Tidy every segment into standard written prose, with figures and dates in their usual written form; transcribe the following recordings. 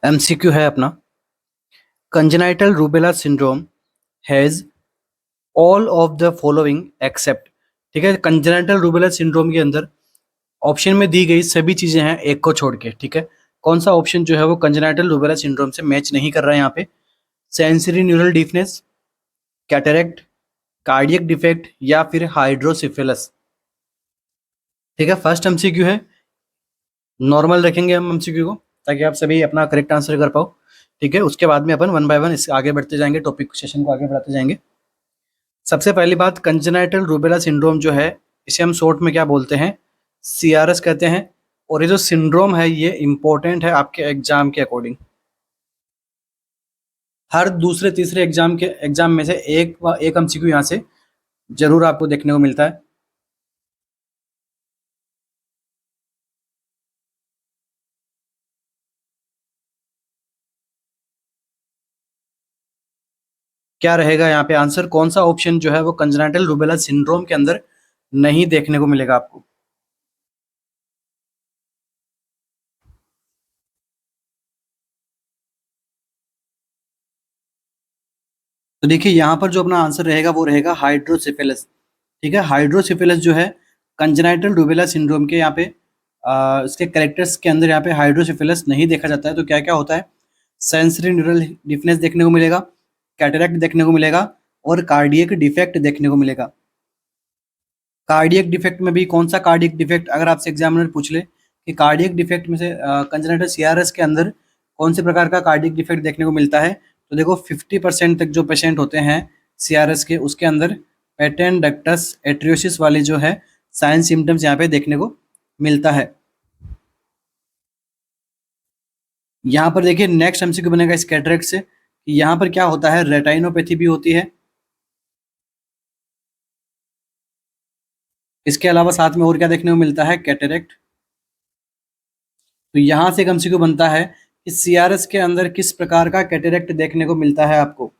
MCQ है अपना। Congenital rubella syndrome has all of the following except. ठीक है, कंजेनाइटल रूबेला सिंड्रोम के अंदर ऑप्शन में दी गई सभी चीजें हैं एक को छोड़ के। ठीक है, कौन सा ऑप्शन जो है वो कंजेनाइटल रूबेला सिंड्रोम से मैच नहीं कर रहा है यहाँ पे? Sensory neural deafness, cataract, cardiac defect या फिर हाइड्रोसिफिलस। ठीक है, फर्स्ट एमसीक्यू है, नॉर्मल रखेंगे हम एमसीक्यू को ताकि आप सभी अपना करेक्ट आंसर कर पाओ। ठीक है, उसके बाद में अपन वन बाय वन इस आगे बढ़ते जाएंगे, टॉपिक सेशन को आगे बढ़ाते जाएंगे। सबसे पहली बात, कंजेनाइटल रूबेला सिंड्रोम जो है इसे हम शॉर्ट में क्या बोलते हैं? सीआरएस कहते हैं। और ये जो सिंड्रोम है ये इंपॉर्टेंट है आपके एग्जाम के अकॉर्डिंग। हर दूसरे तीसरे एग्जाम में से एक एमसीक्यू यहाँ से जरूर आपको देखने को मिलता है। क्या रहेगा यहाँ पे आंसर? कौन सा ऑप्शन जो है वो कंजेनाइटल रूबेला सिंड्रोम के अंदर नहीं देखने को मिलेगा आपको? तो देखिए यहाँ पर जो अपना आंसर रहेगा वो रहेगा हाइड्रोसिफिलस। ठीक है, हाइड्रोसिफिलस जो है कंजेनाइटल रूबेला सिंड्रोम के यहाँ पे इसके कैरेक्टर्स के अंदर यहाँ पे हाइड्रोसिफिलस नहीं देखा जाता है। तो क्या क्या होता है? सेंसरी न्यूरल डिफनेस देखने को मिलेगा, कैटरेक्ट देखने को मिलेगा और कार्डियक डिफेक्ट देखने को मिलेगा। कार्डियक डिफेक्ट में भी कौन सा कार्डियक डिफेक्ट, अगर आपसे एग्जामिनर पूछ ले कि कार्डियक डिफेक्ट में से कंजेनिटल सीआरएस के अंदर कौन से प्रकार का कार्डियक डिफेक्ट देखने को मिलता है, तो देखो 50% तक जो पेशेंट होते हैं सीआरएस के, उसके अंदर पेटेंट डक्टस एट्रियोसिस वाले जो है साइन सिम्टम्स यहाँ पे देखने को मिलता है। यहाँ पर देखिए नेक्स्ट एमसीक्यू बनेगा इस कैटरेक्ट से कि यहाँ पर क्या होता है, रेटाइनोपैथी भी होती है। इसके अलावा साथ में और क्या देखने को मिलता है? कैटरेक्ट। तो यहाँ से एक एमसीक्यू बनता है कि सीआरएस के अंदर किस प्रकार का कैटरेक्ट देखने को मिलता है आपको?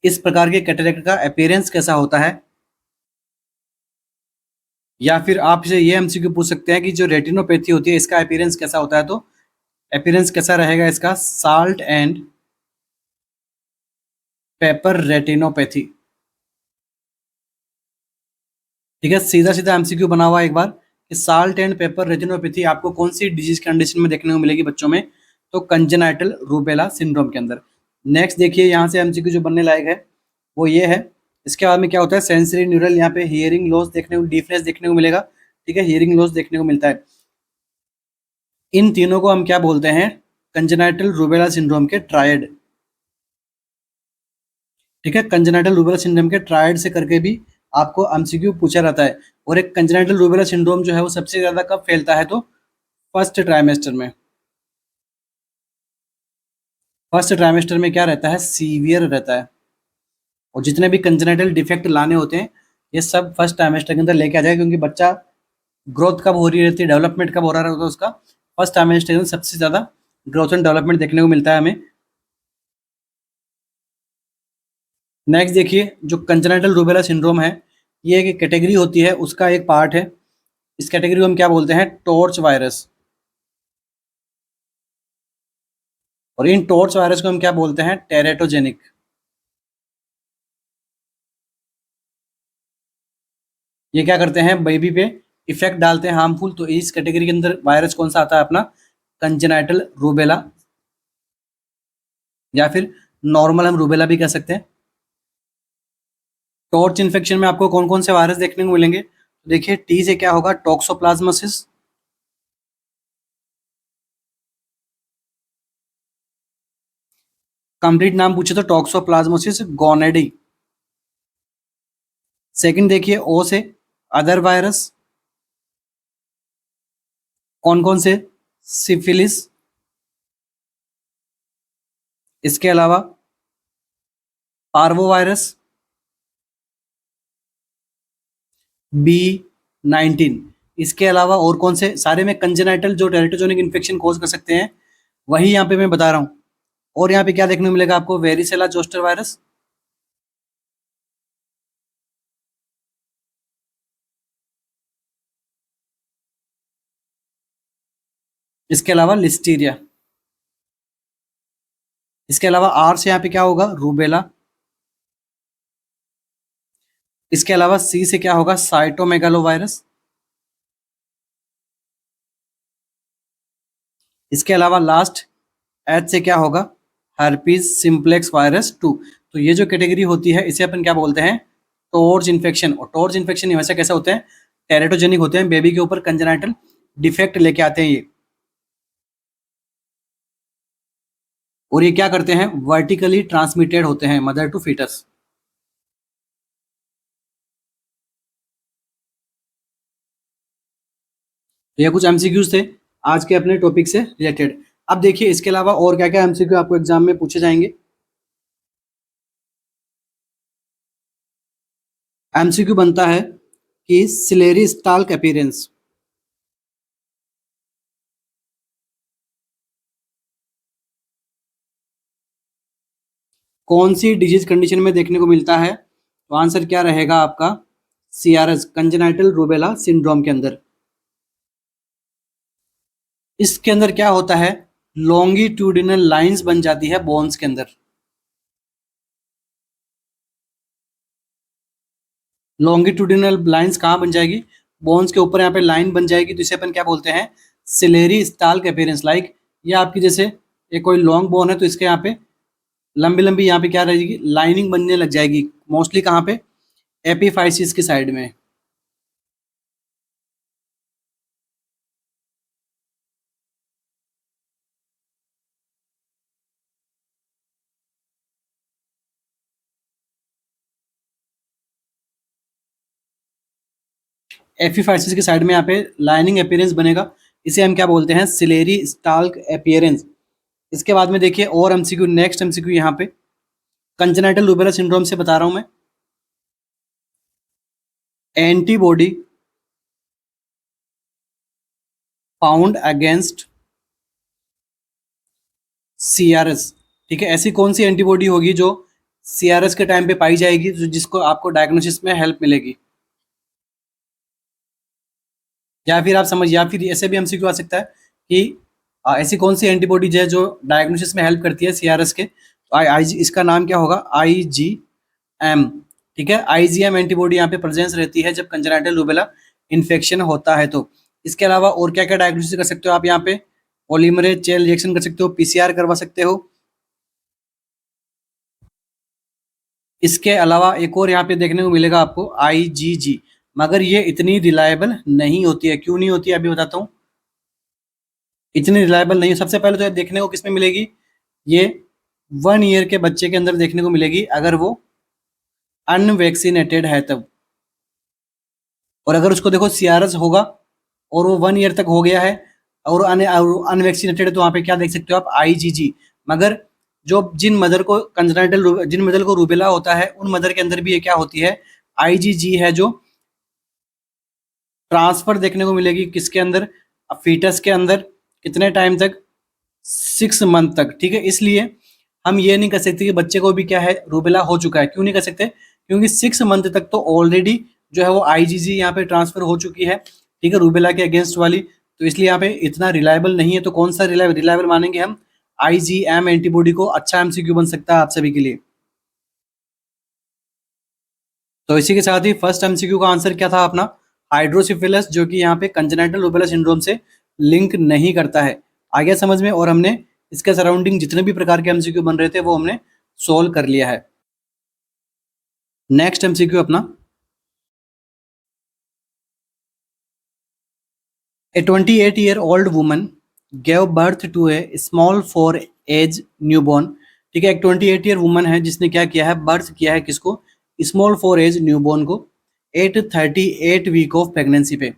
इस प्रकार के कैटरेक्ट का अपीयरेंस कैसा होता है? या फिर आप से ये एमसीक्यू पूछ सकते हैं कि जो रेटिनोपैथी होती है इसका अपीयरेंस कैसा होता है? तो अपीयरेंस कैसा रहेगा इसका? Salt and paper retinopathy. ठीक है, सीधा सीधा एमसीक्यू बना हुआ एक बार कि साल्ट एंड पेपर रेटिनोपैथी आपको कौन सी डिजीज कंडीशन में देखने को मिलेगी बच्चों में? तो कंजेनाइटल रूबेला सिंड्रोम के अंदर। नेक्स्ट देखिए यहाँ से एमसीक्यू जो बनने लायक है वो ये है। इसके बाद में क्या होता है? सेंसरी न्यूरल, यहाँ पे हियरिंग लॉस देखने को, डीफनेस देखने को मिलेगा। ठीक है, हियरिंग लॉस देखने को मिलता है। इन तीनों को हम क्या बोलते हैं? कंजेनाइटल रूबेला सिंड्रोम के ट्रायड। ठीक है, कंजेनाइटल रूबेला सिंड्रोम के ट्रायड से करके भी आपको एमसीक्यू पूछा रहता है। और एक कंजेनाइटल रूबेला सिंड्रोम जो है वो सबसे ज्यादा कब फैलता है? तो फर्स्ट ट्राइमेस्टर में। फर्स्ट ट्राइमेस्टर में क्या रहता है? सीवियर रहता है। और जितने भी कंजेनाइटल डिफेक्ट लाने होते हैं ये सब फर्स्ट ट्राइमेस्टर के अंदर लेके आ जाएगा, क्योंकि बच्चा ग्रोथ कब हो रही रहती है, डेवलपमेंट कब हो रहा रहता है उसका? फर्स्ट ट्राइमेस्टर में सबसे ज्यादा ग्रोथ एंड डेवलपमेंट देखने को मिलता है हमें। नेक्स्ट देखिए, जो कंजेनाइटल रूबेला सिंड्रोम है ये एक कैटेगरी होती है, उसका एक पार्ट है। इस कैटेगरी को हम क्या बोलते हैं? Torch virus. और इन टॉर्च वायरस को हम क्या बोलते हैं? टेरेटोजेनिक। ये क्या करते हैं? बेबी पे इफेक्ट डालते हैं हार्मफुल। तो इस कैटेगरी के अंदर वायरस कौन सा आता है अपना? कंजेनाइटल रूबेला, या फिर नॉर्मल हम रूबेला भी कह सकते हैं। टॉर्च इन्फेक्शन में आपको कौन कौन से वायरस देखने को मिलेंगे? तो देखिए टी से क्या होगा? टॉक्सोप्लाज्मोसिस। कंप्लीट नाम पूछे तो टॉक्सोप्लाज्मोसिस गोनेडी। सेकंड देखिए ओ से अदर वायरस। कौन कौन से? सिफिलिस। इसके अलावा पार्वो वायरस, B19। इसके अलावा और कौन से? सारे में कंजेनाइटल जो टेरिटोजेनिक इन्फेक्शन कॉज कर सकते हैं वही यहाँ पे मैं बता रहा हूँ। और यहाँ पे क्या देखने को मिलेगा आपको? Varicella zoster virus. इसके अलावा लिस्टीरिया। इसके अलावा आर से यहाँ पे क्या होगा, रूबेला। इसके अलावा सी से क्या होगा, साइटोमेगालोवायरस। इसके अलावा लास्ट एच से क्या होगा, हर्पीज सिंप्लेक्स वायरस 2। तो ये जो कैटेगरी होती है इसे अपन क्या बोलते हैं, टोर्च इन्फेक्शन। और टोर्च इन्फेक्शन वैसे कैसे होते हैं, टेरेटोजेनिक होते हैं, बेबी के ऊपर कंजेनाइटल डिफेक्ट लेके आते हैं ये। और ये क्या करते हैं, वर्टिकली ट्रांसमिटेड होते हैं, मदर टू फीटस। तो ये कुछ एमसीक्यूज थे आज के अपने टॉपिक से रिलेटेड। अब देखिए इसके अलावा और क्या क्या एमसीक्यू आपको एग्जाम में पूछे जाएंगे। एमसीक्यू बनता है कि सिलेरी स्टाल्क अपीयरेंस कौन सी डिजीज कंडीशन में देखने को मिलता है, तो आंसर क्या रहेगा आपका, सीआरएस, कंजेनाइटल रूबेला सिंड्रोम के अंदर। इसके अंदर क्या होता है, लॉन्गिट्यूडिनल लाइंस बन जाती है बोन्स के अंदर। लॉन्गिट्यूडिनल लाइंस कहाँ बन जाएगी, बोन्स के ऊपर यहाँ पे लाइन बन जाएगी, तो इसे अपन क्या बोलते हैं, सिलेरी स्टाल्क अपीयरेंस। लाइक ये आपकी जैसे ये कोई लॉन्ग बोन है तो इसके यहाँ पे लंबी लंबी यहाँ पे क्या रहेगी, लाइनिंग बनने लग जाएगी, मोस्टली कहाँ पे, एपीफाइसिस की साइड में। एपीफाइसिस की साइड में यहाँ पे लाइनिंग अपीयरेंस बनेगा, इसे हम क्या बोलते हैं, सिलेरी स्टाल्क अपीयरेंस। इसके बाद में देखिए और एमसीक्यू, नेक्स्ट एमसीक्यू यहाँ पे कंजेनाइटल रूबेला सिंड्रोम से बता रहा हूं मैं। Antibody found against CRS. ठीक है, ऐसी कौन सी एंटीबॉडी होगी जो सीआरएस के टाइम पे पाई जाएगी, जिसको आपको डायग्नोसिस में हेल्प मिलेगी। या फिर आप समझ, या फिर ऐसे भी एमसीक्यू आ सकता है कि ऐसी कौन सी एंटीबॉडी है जो डायग्नोसिस में हेल्प करती है सीआरएस के, तो आई इसका नाम क्या होगा, आईजीएम। ठीक है, आईजीएम एंटीबॉडी यहाँ पे प्रेजेंस रहती है जब कंजेनाइटल रूबेला इन्फेक्शन होता है। तो इसके अलावा और क्या क्या डायग्नोसिस कर सकते हो आप यहाँ पे, पॉलीमरेज चेन रिएक्शन कर सकते हो, पीसीआर करवा सकते हो। इसके अलावा एक और यहाँ पे देखने को मिलेगा आपको आईजीजी, मगर ये इतनी रिलायबल नहीं होती है। क्यों नहीं होती है अभी बताता हूँ, इतनी रिलायबल नहीं है। सबसे पहले तो ये देखने को किसमें मिलेगी, ये 1 ईयर के बच्चे के अंदर देखने को मिलेगी अगर वो अनवैक्सीनेटेड है तब। और अगर उसको देखो सीआरएस होगा और वो 1 ईयर तक हो गया है और अनवैक्सीनेटेड है, तो वहाँ पे क्या देख सकते हो आप, आईजीजी। मगर जो जिन मदर को कंजेनाइटल, जिन मदर को रूबेला होता है उन मदर के अंदर भी ये क्या होती है, आईजीजी है, जो ट्रांसफर देखने को मिलेगी किसके अंदर, फीटस के अंदर। कितने टाइम तक, 6 मंथ तक। ठीक है, इसलिए हम ये नहीं कर सकते कि बच्चे को भी क्या है, रूबेला हो चुका है। क्यों नहीं कर सकते, क्योंकि 6 मंथ तक तो ऑलरेडी जो है वो आईजीजी यहाँ पे ट्रांसफर हो चुकी है, ठीक है, रूबेला के अगेंस्ट वाली। तो इसलिए यहाँ पे इतना रिलायबल नहीं है। तो कौन सा रिलायबल मानेंगे हम, आईजीएम एंटीबॉडी को। अच्छा एमसीक्यू बन सकता है आप सभी के लिए। तो इसी के साथ ही फर्स्ट एमसीक्यू का आंसर क्या था अपना, हाइड्रोसिफिलस, जो कि यहाँ पे कंजेनाइटल रूबेला सिंड्रोम से लिंक नहीं करता है। आ गया समझ में। और हमने इसके सराउंडिंग जितने भी प्रकार के एमसीक्यू बन रहे थे वो हमने सोल्व कर लिया है। नेक्स्ट एमसीक्यू अपना, ए 28-year-old woman gave birth to a small 4 age newborn। ठीक है, एक 28 ईयर वुमन है जिसने क्या किया है, बर्थ किया है किसको, स्मॉल 4 एज न्यूबॉर्न को, 8 38 वीक ऑफ प्रेगनेंसी पे।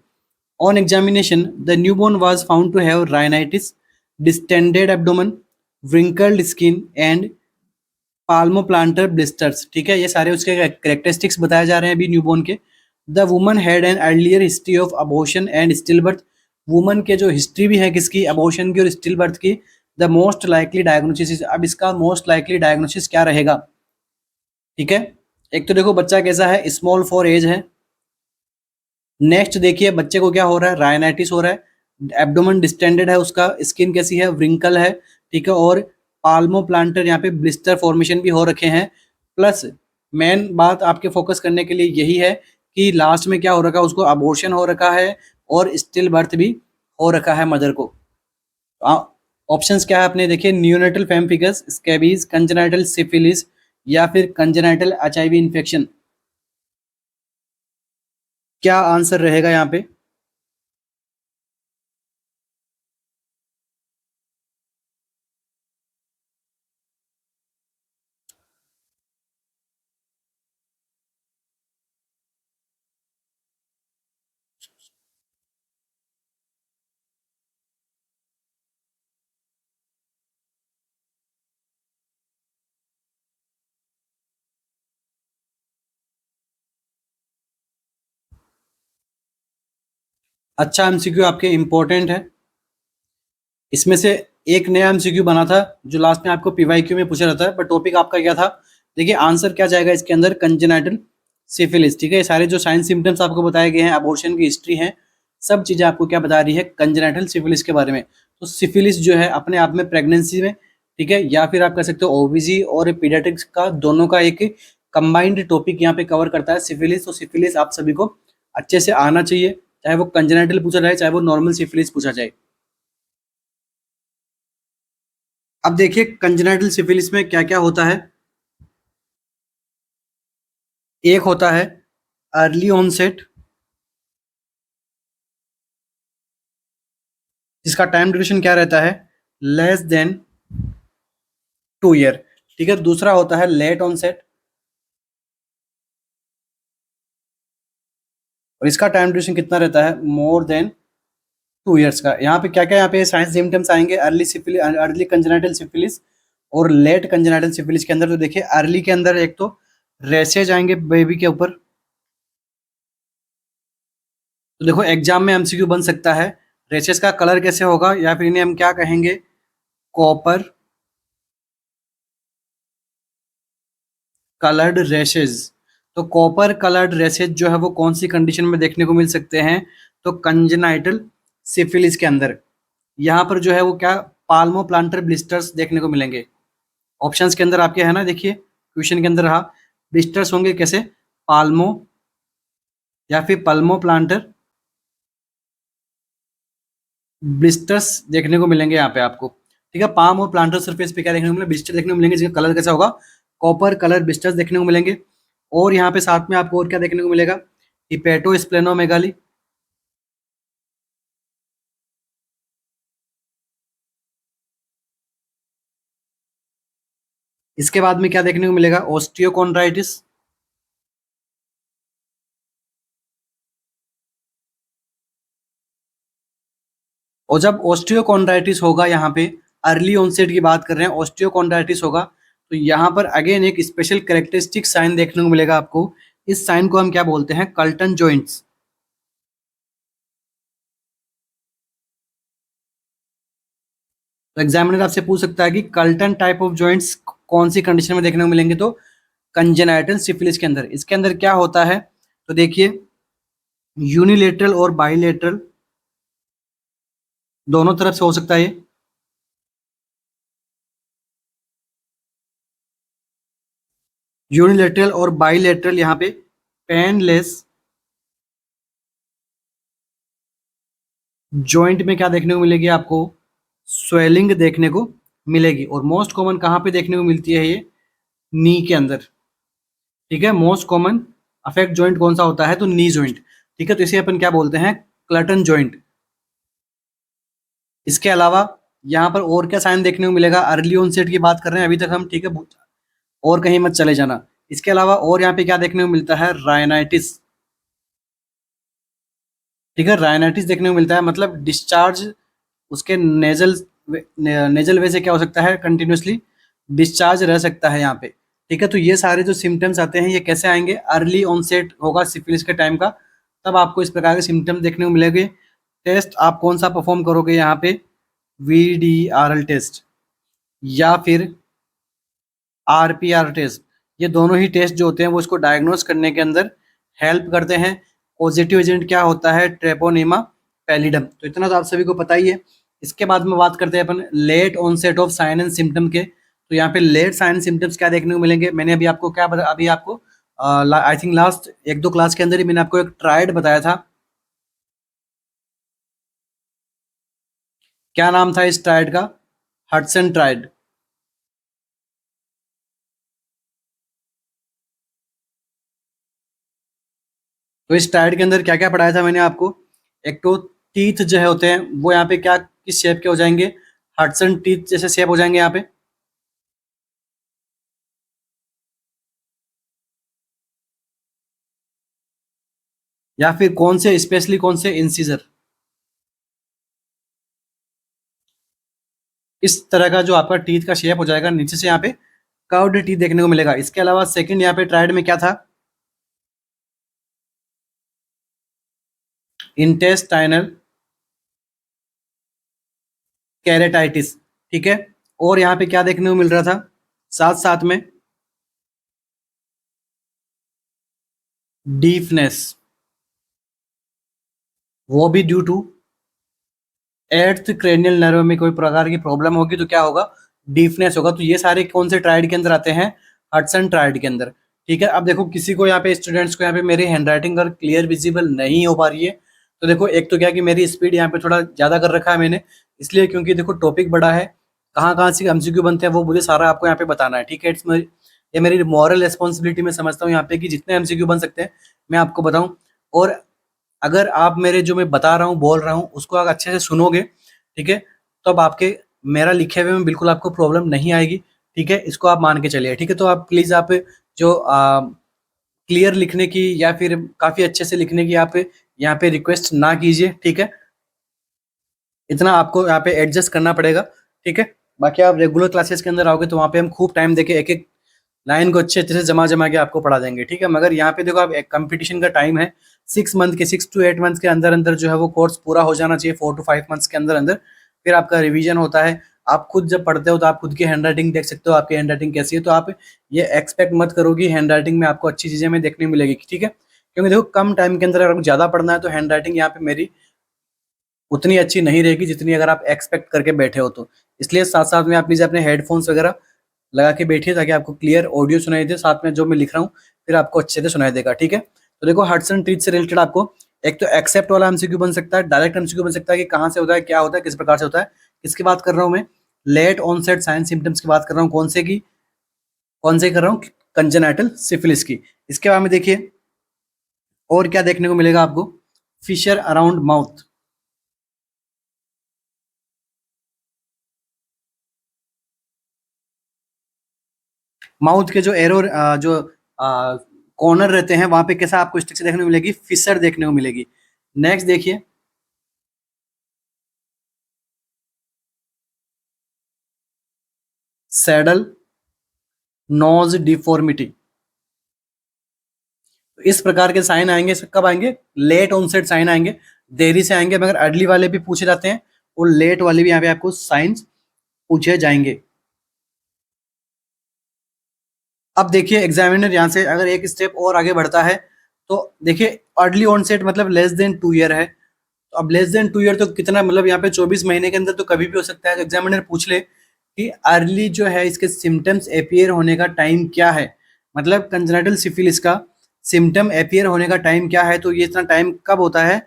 On examination the newborn was found to have rhinitis, distended abdomen, wrinkled skin and palmoplantar blisters. ठीक है, ये सारे उसके करेक्टरिस्टिक्स बताए जा रहे हैं अभी न्यूबॉर्न के। The woman had an earlier history of abortion and still birth. Woman के जो हिस्ट्री भी है किसकी, अबॉर्शन की और स्टिल बर्थ की। द मोस्ट लाइकली डायग्नोसिस, अब इसका मोस्ट लाइकली डायग्नोसिस क्या रहेगा। ठीक है, एक तो देखो बच्चा कैसा है, स्मॉल 4 एज है। नेक्स्ट देखिए बच्चे को क्या हो रहा है, रायनाइटिस हो रहा है। एब्डोमेन डिस्टेंडेड है उसका, स्किन कैसी है, व्रिंकल है, ठीक है, और पाल्मो प्लांटर यहाँ पे ब्लिस्टर फॉर्मेशन भी हो रखे हैं। प्लस मेन बात आपके फोकस करने के लिए यही है कि लास्ट में क्या हो रखा है, उसको अबॉर्शन हो रखा है और स्टिल बर्थ भी हो रखा है मदर को। ऑप्शंस क्या है अपने देखिए, न्यूनेटल फेम्फिगस, स्कैबीज, कंजेनाइटल सिफिलिस या फिर कंजेनाइटल एचआईवी इन्फेक्शन। क्या आंसर रहेगा यहाँ पे? अच्छा एमसीक्यू आपके इम्पोर्टेंट है। इसमें से एक नया एमसीक्यू बना था जो लास्ट में आपको पीवाईक्यू में पूछा जाता है, पर टॉपिक आपका क्या था? देखिए आंसर क्या जाएगा इसके अंदर, कंजेनाइटल सिफिलिस। ठीक है, ये सारे जो साइन सिम्टम्स आपको बताए गए हैं, अबॉर्शन की हिस्ट्री है, सब चीजें आपको क्या बता रही है, कंजेनाइटल सिफिलिस के बारे में। तो सिफिलिस जो है अपने आप में प्रेगनेंसी में, ठीक है, या फिर आप कह सकते हो ओबीजी और पीडियाट्रिक्स का दोनों का एक कंबाइंड टॉपिक यहाँ पे कवर करता है सिफिलिस। तो सिफिलिस आप सभी को अच्छे से आना चाहिए, चाहे वो कंजेनाइटल पूछा जाए चाहे वो नॉर्मल सिफिलिस पूछा जाए। अब देखिए कंजेनाइटल सिफिलिस में क्या क्या होता है। एक होता है अर्ली ऑनसेट, जिसका टाइम ड्यूरेशन क्या रहता है, लेस देन 2 ईयर। ठीक है, दूसरा होता है लेट ऑनसेट, और इसका टाइम ड्यूरेशन कितना रहता है, मोर देन 2 ईयर्स का। यहाँ पे क्या क्या यहाँ पे साइंस सिम्टम्स आएंगे, early syphilis, early congenital syphilis और लेट कंजेनाइटल सिफिलिस के अंदर। तो देखिए अर्ली के अंदर एक तो रैशेज आएंगे बेबी के ऊपर। तो देखो एग्जाम में एमसीक्यू बन सकता है, रैशेज का कलर कैसे होगा, या फिर इन्हें हम क्या कहेंगे, कॉपर कलर्ड रैशेज। तो कॉपर कलर्ड रैशेज जो है वो कौन सी कंडीशन में देखने को मिल सकते हैं, तो कंजेनाइटल सिफिलिस के अंदर। यहाँ पर जो है वो क्या, पाल्मो प्लांटर ब्लिस्टर्स देखने को मिलेंगे। ऑप्शंस के अंदर आपके है ना, देखिए क्वेश्चन के अंदर रहा, ब्लिस्टर्स होंगे कैसे, पाल्मो या फिर पल्मो प्लांटर ब्लिस्टर्स देखने को मिलेंगे यहाँ पे आपको। ठीक है, पाम और प्लांटर सरफेस पे क्या देखने को मिलेंगे, ब्लिस्टर देखने को मिलेंगे, जिसका कलर कैसा होगा, कॉपर कलर ब्लिस्टर्स देखने को मिलेंगे। और यहाँ पे साथ में आपको और क्या देखने को मिलेगा, हिपेटो स्प्लेनोमेगाली। इसके बाद में क्या देखने को मिलेगा, ऑस्टियोकॉन्ड्राइटिस। और जब ऑस्टियोकॉन्ड्राइटिस होगा, यहाँ पे अर्ली ऑनसेट की बात कर रहे हैं, ऑस्टियोकॉन्ड्राइटिस होगा, तो यहाँ पर अगेन एक स्पेशल कैरेक्टरिस्टिक साइन देखने को मिलेगा आपको। इस साइन को हम क्या बोलते हैं, कल्टन जॉइंट्स। तो एग्जामिनर आपसे पूछ सकता है कि कल्टन टाइप ऑफ जॉइंट्स कौन सी कंडीशन में देखने को मिलेंगे, तो कंजेनाइटल सिफिलिस के अंदर। इसके अंदर क्या होता है, तो देखिए यूनिलेटरल और बाइलेटरल दोनों तरफ से हो सकता है ये। यूनिलेटरल और बाइलेटरल यहाँ पे पेनलेस जॉइंट में क्या देखने को मिलेगी आपको, स्वेलिंग देखने को मिलेगी। और मोस्ट कॉमन कहाँ पे देखने को मिलती है ये, नी के अंदर। ठीक है, मोस्ट कॉमन अफेक्ट जॉइंट कौन सा होता है, तो नी जॉइंट। ठीक है, तो इसे अपन क्या बोलते हैं, क्लटन जॉइंट। इसके अलावा यहाँ पर और क्या साइन देखने को मिलेगा, अर्ली ऑनसेट की बात कर रहे हैं अभी तक हम, ठीक है, और कहीं मत चले जाना। इसके अलावा और यहाँ पे क्या देखने को मिलता है, रायनाइटिस। ठीक है, रायनाइटिस देखने को मिलता है, मतलब डिस्चार्ज उसके नेजल नेजल वे से क्या हो सकता है, कंटिन्यूसली डिस्चार्ज रह सकता है यहाँ पे। ठीक है, तो ये सारे जो सिम्टम्स आते हैं ये कैसे आएंगे, अर्ली ऑनसेट होगा सिफिलिस के टाइम का, तब आपको इस प्रकार के सिम्टम्स देखने को मिलेंगे। टेस्ट आप कौन सा परफॉर्म करोगे यहाँ पे, VDRL टेस्ट या फिर RPR टेस्ट। ये दोनों ही टेस्ट जो होते हैं वो इसको डायग्नोस करने के अंदर हेल्प करते हैं। पॉजिटिव एजेंट क्या होता है, ट्रेपोनेमा पैलिडम। तो इतना तो आप सभी को पता ही है। इसके बाद में बात करते हैं अपन late onset of sign and symptom के। तो यहाँ पे लेट साइन सिम्टम्स क्या देखने को मिलेंगे, मैंने अभी आपको क्या बता, अभी आपको आई थिंक लास्ट एक दो क्लास के अंदर ही मैंने आपको एक ट्रायड बताया था। क्या नाम था इस ट्रायड का? Hudson triad. तो इस ट्रायड के अंदर क्या क्या पढ़ाया था मैंने आपको? एक तो टीथ जो है होते हैं वो यहाँ पे क्या किस शेप के हो जाएंगे? हडसन टीथ जैसे शेप हो जाएंगे यहाँ पे। या फिर कौन से स्पेशली कौन से इंसीजर, इस तरह का जो आपका टीथ का शेप हो जाएगा, नीचे से यहाँ पे कर्व्ड टीथ देखने को मिलेगा। इसके अलावा सेकंड यहाँ पे ट्रायड में क्या था? Intestinal keratitis. ठीक है। और यहाँ पे क्या देखने को मिल रहा था साथ साथ में? डीफनेस, वो भी due to eighth cranial nerve में कोई प्रकार की प्रॉब्लम होगी तो क्या होगा? डीफनेस होगा। तो ये सारे कौन से ट्रायड के अंदर आते हैं? हडसन ट्रायड के अंदर। ठीक है। अब देखो किसी को यहाँ पे स्टूडेंट्स को यहाँ पे मेरी हैंडराइटिंग अगर क्लियर विजिबल नहीं हो पा रही है तो देखो एक तो क्या कि मेरी स्पीड यहाँ पे थोड़ा ज़्यादा कर रखा है मैंने, इसलिए क्योंकि देखो टॉपिक बड़ा है, कहाँ कहाँ से एमसीक्यू बनते हैं वो मुझे सारा आपको यहाँ पे बताना है। ठीक है। ये मेरी मॉरल रिस्पॉन्सिबिलिटी मैं समझता हूँ यहाँ पे कि जितने एमसीक्यू बन सकते हैं मैं आपको बताऊँ। और अगर आप मेरे जो मैं बता रहा हूँ बोल रहा हूँ उसको अगर अच्छे से सुनोगे, ठीक है, तो अब आपके मेरा लिखे हुए में बिल्कुल आपको प्रॉब्लम नहीं आएगी। ठीक है, इसको आप मान के चलिए। ठीक है, तो आप प्लीज़ आप जो क्लियर लिखने की या फिर काफ़ी अच्छे से लिखने की आप यहाँ पे रिक्वेस्ट ना कीजिए। ठीक है, इतना आपको यहाँ पे एडजस्ट करना पड़ेगा। ठीक है, बाकी आप रेगुलर क्लासेस के अंदर आओगे तो वहाँ पे हम खूब टाइम देके एक एक लाइन को अच्छे अच्छे से जमा जमा के आपको पढ़ा देंगे। ठीक है, मगर यहाँ पे देखो आप एक कंपटीशन का टाइम है, 6 मंथ के 6 to 8 मंथ्स के अंदर अंदर जो है वो कोर्स पूरा हो जाना चाहिए, 4 to 5 मंथ्स के अंदर अंदर। फिर आपका रिवीजन होता है। आप खुद जब पढ़ते हो तो आप खुद की हैंड राइटिंग देख सकते हो, आपकी हैंड राइटिंग कैसी है। तो आप ये एक्सपेक्ट मत करो कि हैंड राइटिंग में आपको अच्छी चीज़ें में देखने मिलेगी। ठीक है, क्योंकि देखो कम टाइम के अंदर अगर आपको ज़्यादा पढ़ना है तो हैंड राइटिंग यहाँ पे मेरी उतनी अच्छी नहीं रहेगी जितनी अगर आप एक्सपेक्ट करके बैठे हो तो। इसलिए साथ साथ में आप प्लीज़ अपने हेडफोन्स वगैरह लगा के बैठिए ताकि आपको क्लियर ऑडियो सुनाई दे, साथ में जो मैं लिख रहा हूँ फिर आपको अच्छे से सुनाई देगा। ठीक है, तो देखो हडसन ट्रीट से रिलेटेड आपको एक तो एक्सेप्ट वाला एमसीक्यू बन सकता है, डायरेक्ट एमसीक्यू बन सकता है कि कहाँ से होता है, क्या होता है, किस प्रकार से होता है। किसकी बात कर रहा हूँ मैं? लेट ऑनसेट साइन सिम्टम्स की बात कर रहा हूँ। कौन से कर रहा हूँ? कंजेनाइटल सिफिलिस की। इसके बाद में देखिए और क्या देखने को मिलेगा आपको? Fisher around mouth. माउथ के जो एरो जो कॉर्नर रहते हैं वहां पे कैसा आपको स्ट्रक्चर देखने को मिलेगी? फिशर देखने को मिलेगी। नेक्स्ट देखिए, सैडल नोज डिफॉर्मिटी। इस प्रकार के साइन आएंगे, कब आएंगे? लेट ऑनसेट साइन आएंगे, देरी से आएंगे, मगर अर्ली वाले भी पूछे जाते हैं और लेट वाले भी यहाँ पे आपको साइंस पूछे जाएंगे। अब देखिए एग्जामिनर यहाँ से अगर एक स्टेप और आगे बढ़ता है तो देखिए अर्ली ऑनसेट मतलब लेस देन 2 ईयर है। तो अब लेस देन 2 ईयर तो कितना, मतलब यहाँ पे 24 महीने के अंदर तो कभी भी हो सकता है। तो एग्जामिनर पूछ ले कि अर्ली जो है इसके सिम्टम्स अपियर होने का टाइम क्या है, मतलब कंजेनिटल सिफिलिस का सिम्टम अपियर होने का टाइम क्या है, तो ये इतना टाइम कब होता है?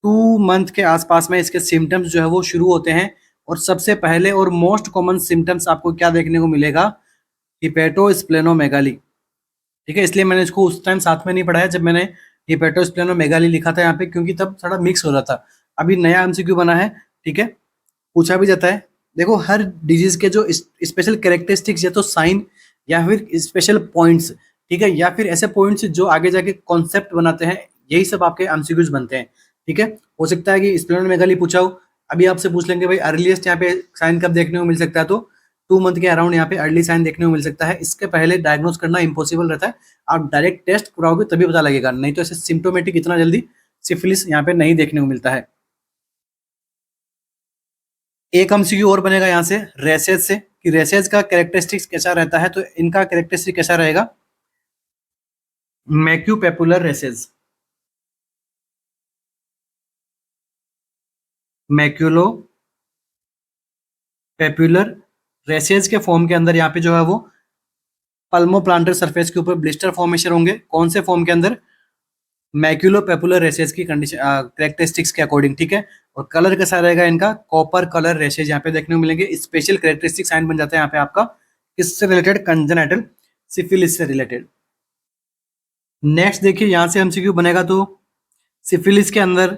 2 मंथ के आसपास में इसके सिम्टम्स जो है वो शुरू होते हैं। और सबसे पहले और मोस्ट कॉमन सिम्टम्स आपको क्या देखने को मिलेगा? हिपेटोस्प्लेनोमेगाली। ठीक है, इसलिए मैंने इसको उस टाइम साथ में नहीं पढ़ाया जब मैंने हिपेटोस्प्लेनोमेगाली लिखा था यहाँ पे, क्योंकि तब थोड़ा मिक्स हो रहा था। अभी नया एमसीक्यू बना है। ठीक है, पूछा भी जाता है। देखो हर डिजीज के जो स्पेशल कैरेक्टरिस्टिक्स या तो साइन या फिर स्पेशल पॉइंट्स, ठीक है, या फिर ऐसे पॉइंट्स जो आगे जाके कॉन्सेप्ट बनाते हैं, यही सब आपके एमसीक्यूज बनते हैं। ठीक है, हो सकता है कि स्प्लेनोमेगाली पूछा हो, अभी आपसे पूछ लेंगे भाई अर्लीस्ट यहाँ पे साइन कब देखने को मिल सकता है, तो 2 मंथ के अराउंड यहाँ पे अर्ली साइन देखने को मिल सकता है। इसके पहले डायग्नोस करना इम्पॉसिबल रहता है। आप डायरेक्ट टेस्ट कराओगे तभी पता लगेगा, नहीं तो ऐसे सिम्टोमेटिक इतना जल्दी सिफिलिस यहाँ पे नहीं देखने को मिलता है। एक एमसीक्यू और बनेगा यहाँ से रेसेज से कि रेसेज का कैरेक्टरिस्टिक्स कैसा रहता है, तो इनका कैरेक्टरिस्टिक कैसा रहेगा? मैक्यूपेपुलर रेसेज। मैक्यूलो पेप्युलर रेसेज के फॉर्म के अंदर यहाँ पे जो है वो पल्मो प्लांटर सरफेस के ऊपर ब्लिस्टर फॉर्मेशन होंगे। कौन से फॉर्म के अंदर? मैक्यूलो पेपुलर रेसेज की कंडीशन कैरेक्टरिस्टिक्स के अकॉर्डिंग, ठीक है। और कलर कैसा रहेगा इनका? कॉपर कलर रेसेज यहाँ पे देखने को मिलेंगे। स्पेशल कैरेक्टरिस्टिक साइन बन जाता है यहाँ पे आपका, किससे रिलेटेड? कंजेनाइटल सिफिलिस से रिलेटेड। नेक्स्ट देखिए, यहाँ से एमसीक्यू बनेगा तो सिफिलिस के अंदर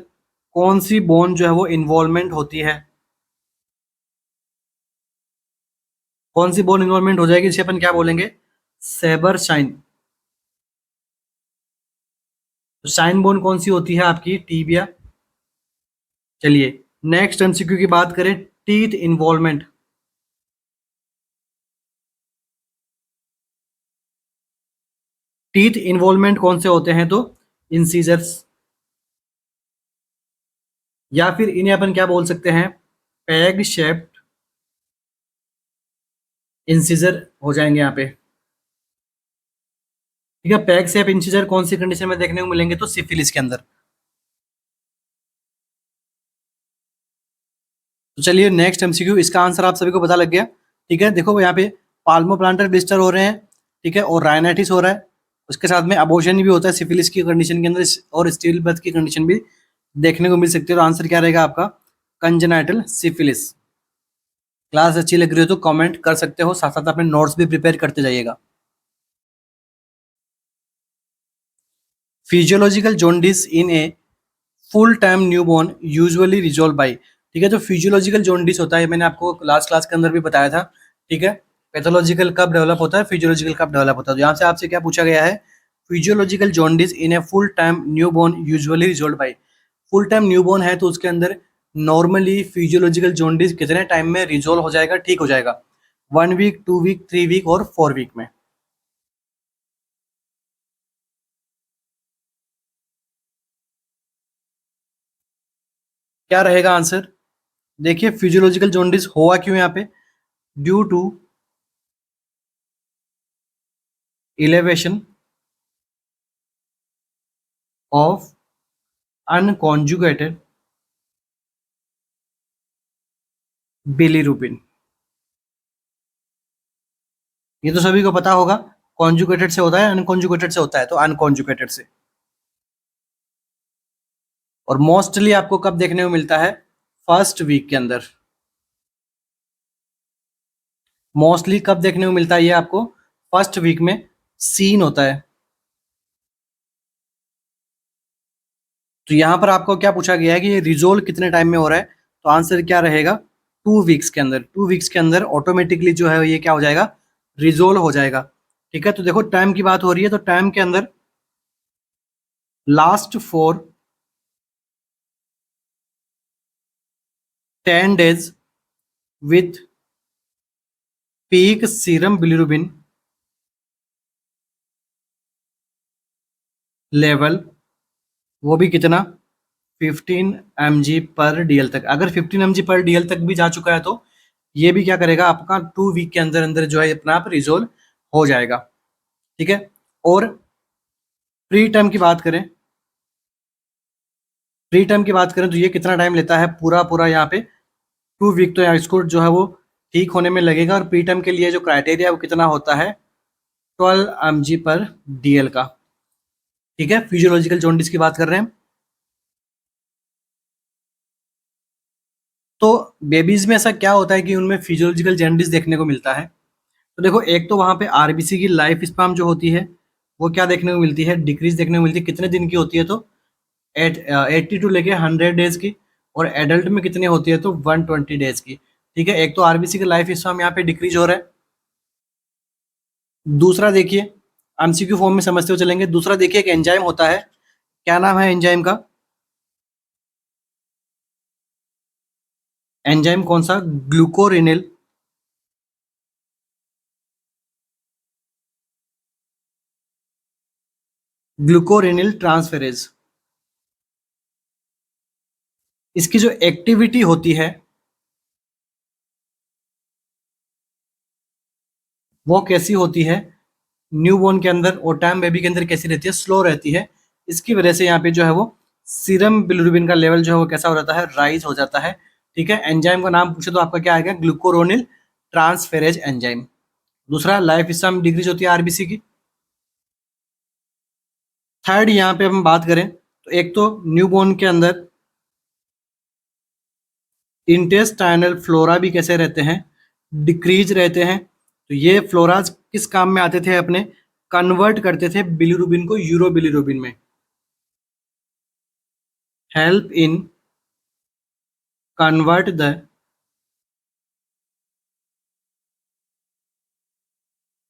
कौन सी बोन जो है वो इन्वॉल्वमेंट होती है? कौन सी बोन इन्वॉल्वमेंट हो जाएगी? इसे अपन क्या बोलेंगे? Sabre shin. तो शाइन बोन कौन सी होती है आपकी? टीबिया। चलिए नेक्स्ट एमसीक्यू की बात करें, टीथ इन्वॉल्वमेंट। टीथ इन्वॉल्वमेंट कौन से होते हैं? तो इंसीजर्स, या फिर इन्हें अपन क्या बोल सकते हैं? पैग शेप्ड इंसीजर हो जाएंगे यहाँ पे, ठीक है। पैग शेप इंसीजर कौन सी कंडीशन में देखने को मिलेंगे? तो सिफिलिस के अंदर। तो चलिए नेक्स्ट एमसीक्यू, इसका आंसर आप सभी को पता लग गया, ठीक है। देखो यहाँ पे पाल्मो प्लांटर ब्लिस्टर हो रहे हैं, ठीक है, और रायनाइटिस हो रहा है, उसके साथ में अबॉर्शन भी होता है सिफिलिस की कंडीशन के अंदर, और स्टील बर्थ की कंडीशन भी देखने को मिल सकती है। तो आंसर क्या रहेगा आपका? Congenital syphilis. क्लास अच्छी लग रही हो तो कमेंट कर सकते हो, साथ साथ अपने नोट्स भी प्रिपेयर करते जाइएगा। Physiological jaundice in a full time newborn usually resolve by, ठीक है। जो फिजियोलॉजिकल जॉन्डिस होता है, मैंने आपको लास्ट क्लास के अंदर भी बताया था, ठीक है। पैथोलॉजिकल कब डेवलप होता है, फिजियोलॉजिकल कब डेवलप होता है। तो यहाँ से आपसे क्या पूछा गया है? Physiological jaundice in a full time newborn usually resolve by. Full time newborn है तो उसके अंदर नॉर्मली फिजियोलॉजिकल जॉन्डिस कितने टाइम में रिजॉल्व हो जाएगा, ठीक हो जाएगा? 1 वीक, 2 वीक, 3 वीक और 4 वीक में। क्या रहेगा आंसर? देखिए फिजियोलॉजिकल जॉन्डिस हुआ क्यों यहाँ पे? Due to elevation of unconjugated bilirubin. ये तो सभी को पता होगा, कॉन्जुगेटेड से होता है, अनकॉन्जुगेटेड से होता है, तो अनकॉन्जुगेटेड से। और मोस्टली आपको कब देखने को मिलता है? फर्स्ट वीक के अंदर। मोस्टली कब देखने को मिलता है ये आपको? फर्स्ट वीक में सीन होता है। तो यहाँ पर आपको क्या पूछा गया है कि ये रिजोल्व कितने टाइम में हो रहा है? तो आंसर क्या रहेगा? 2 वीक्स के अंदर। 2 वीक्स के अंदर ऑटोमेटिकली जो है ये क्या हो जाएगा? रिजोल्व हो जाएगा, ठीक है। तो देखो टाइम की बात हो रही है, तो टाइम के अंदर last for 10 days with peak serum bilirubin level, वो भी कितना? 15 mg/dl तक। अगर 15 mg/dl तक भी जा चुका है तो ये भी क्या करेगा आपका? 2 वीक के अंदर अंदर जो है अपना आप रिजोल्व हो जाएगा, ठीक है। और प्री टाइम की बात करें, प्री टाइम की बात करें तो ये कितना टाइम लेता है? पूरा पूरा यहाँ पे 2 वीक तो यहाँ इसको जो है वो ठीक होने में लगेगा। और प्री टाइम के लिए जो क्राइटेरिया है वो कितना होता है? 12 mg/dl का, ठीक है। फिजियोलॉजिकल जॉन्डिस की बात कर रहे हैं। तो बेबीज में ऐसा क्या होता है कि उनमें फिजियोलॉजिकल जॉन्डिस देखने को मिलता है? तो देखो एक तो वहाँ पे आरबीसी की लाइफ स्पैन जो होती है वो क्या देखने को मिलती है? डिक्रीज देखने को मिलती है। कितने दिन की होती है? तो 80 टू लेके 100 डेज की। और एडल्ट में कितनी होती है? तो 120 डेज की, ठीक है। एक तो आरबीसी का लाइफ स्पैन यहाँ पे डिक्रीज हो रहा है। दूसरा देखिए, एमसीक्यू फॉर्म में समझते हुए चलेंगे। दूसरा देखिए, एक एंजाइम होता है, क्या नाम है एंजाइम का? एंजाइम कौन सा? ग्लूकोरेनिल ग्लूकोरेनिल ट्रांसफेरेज। इसकी जो एक्टिविटी होती है वो कैसी होती है? न्यूबॉर्न के अंदर और टाइम बेबी के अंदर कैसी रहती है? स्लो रहती है। इसकी वजह से यहाँ पे जो है वो सीरम बिलिरुबिन का लेवल जो है वो कैसा हो जाता है, राइज हो जाता है। ठीक है, एंजाइम का नाम पूछे तो आपका क्या आएगा, ग्लूकोरोनिल ट्रांसफेरेज एंजाइम। दूसरा, लाइफ स्पैन डिक्रीज होती है आरबीसी की। थर्ड, यहाँ पे हम बात करें तो एक तो न्यूबॉर्न के अंदर इंटेस्टाइनल फ्लोरा भी कैसे रहते हैं, डिक्रीज रहते हैं। तो ये फ्लोराज किस काम में आते थे अपने, कन्वर्ट करते थे बिलिरुबिन को यूरोबिलिरुबिन में। Help in convert the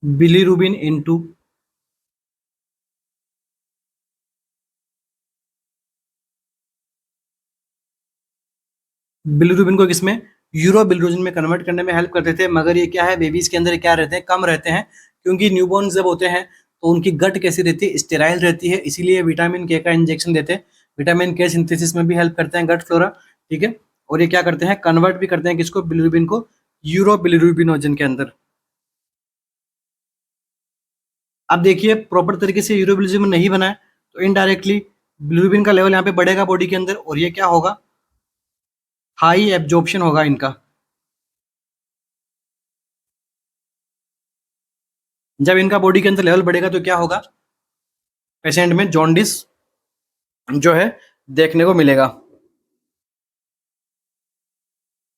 bilirubin into bilirubin को किसमें, यूरो बिलिरुबिन में कन्वर्ट करने में हेल्प करते थे। मगर ये क्या है, बेबीज के अंदर क्या रहते हैं, कम रहते हैं, क्योंकि न्यूबॉर्न जब होते हैं तो उनकी गट कैसी रहती है, स्टेराइल रहती है, इसीलिए विटामिन के का इंजेक्शन देते हैं। विटामिन के सिंथेसिस में भी हेल्प करते हैं गट फ्लोरा। ठीक है, और ये क्या करते हैं, कन्वर्ट भी करते हैं किसको, बिलिरुबिन को यूरो बिलिरुबिनोजन के अंदर। अब देखिए प्रॉपर तरीके से यूरो बिलिरुबिन नहीं बना है तो इनडायरेक्टली बिलिरुबिन का लेवल यहाँ पे बढ़ेगा बॉडी के अंदर, और ये क्या होगा, हाई एब्जॉर्प्शन होगा इनका। जब इनका बॉडी के अंदर लेवल बढ़ेगा तो क्या होगा, पेशेंट में जॉन्डिस जो है देखने को मिलेगा।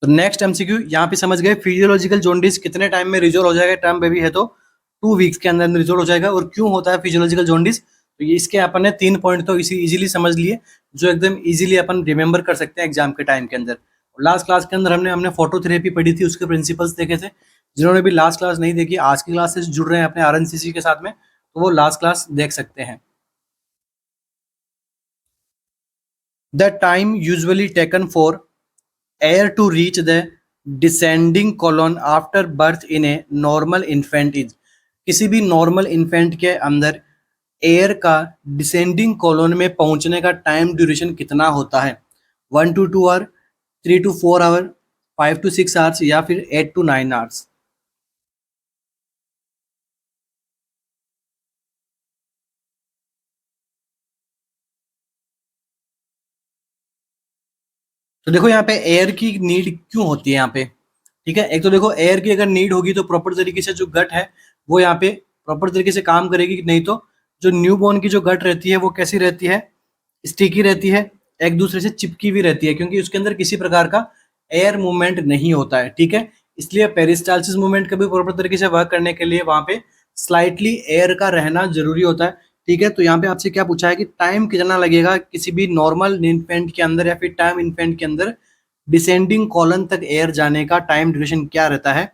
तो नेक्स्ट एमसीक्यू यहाँ पे समझ गए, फिजियोलॉजिकल जॉन्डिस कितने टाइम में रिजोल्व हो जाएगा, टर्म बेबी है तो 2 वीक्स के अंदर रिजोल्व हो जाएगा। और क्यों होता है फिजियोलॉजिकल जॉन्डिस, तो ये इसके अपन ने 3 पॉइंट तो इसी इजीली समझ लिए, जो एकदम इजीली अपन रिमेंबर कर सकते हैं एग्जाम के टाइम के अंदर। लास्ट क्लास के अंदर हमने हमने फोटोथेरेपी पढ़ी थी, उसके प्रिंसिपल्स देखे थे। जिन्होंने भी लास्ट क्लास नहीं देखी, आज की क्लास से जुड़ रहे हैं अपने आरएनसीसी के साथ में, तो वो लास्ट क्लास देख सकते हैं। The time usually taken for air to reach the descending colon after birth in a normal infant is, किसी भी नॉर्मल इन्फेंट के अंदर एयर का डिसेंडिंग कॉलोन में पहुंचने का टाइम ड्यूरेशन कितना होता है, 1 to 2 hour, 3 to 4 hour, 5 to 6 hours, या फिर 8 to 9 आवर्स। तो देखो यहाँ पे एयर की नीड क्यों होती है यहाँ पे। ठीक है, एक तो देखो एयर की अगर नीड होगी तो प्रॉपर तरीके से जो गट है वो यहाँ पे प्रॉपर तरीके से काम करेगी, नहीं तो जो न्यूबॉर्न की जो गट रहती है वो कैसी रहती है, स्टिकी रहती है, एक दूसरे से चिपकी हुई रहती है, क्योंकि उसके अंदर किसी प्रकार का एयर मूवमेंट नहीं होता है। ठीक है, इसलिए पेरिस्टाल्सिस मूवमेंट का भी प्रॉपर तरीके से वर्क करने के लिए वहां पे स्लाइटली एयर का रहना जरूरी होता है। ठीक है, तो यहाँ पे आपसे क्या पूछा है कि टाइम कितना लगेगा किसी भी नॉर्मल इन्फेंट के अंदर या फिर टाइम इन्फेंट के अंदर डिसेंडिंग कॉलन तक एयर जाने का टाइम ड्यूरेशन क्या रहता है।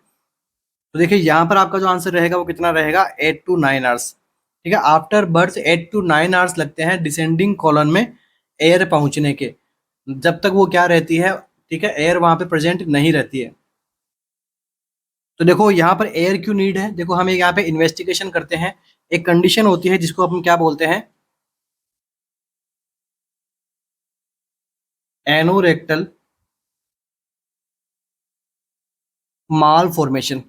तो देखिए यहाँ पर आपका जो आंसर रहेगा वो कितना रहेगा, 8 to 9 आवर्स। ठीक है, आफ्टर बर्थ 8 to 9 आवर्स लगते हैं डिसेंडिंग कॉलन में एयर पहुंचने के, जब तक वो क्या रहती है, ठीक है, एयर वहां पे प्रेजेंट नहीं रहती है। तो देखो यहाँ पर एयर क्यों नीड है, देखो हम एक यहाँ पे इन्वेस्टिगेशन करते हैं, एक कंडीशन होती है जिसको अपन क्या बोलते हैं, एनोरेक्टल माल फॉर्मेशन।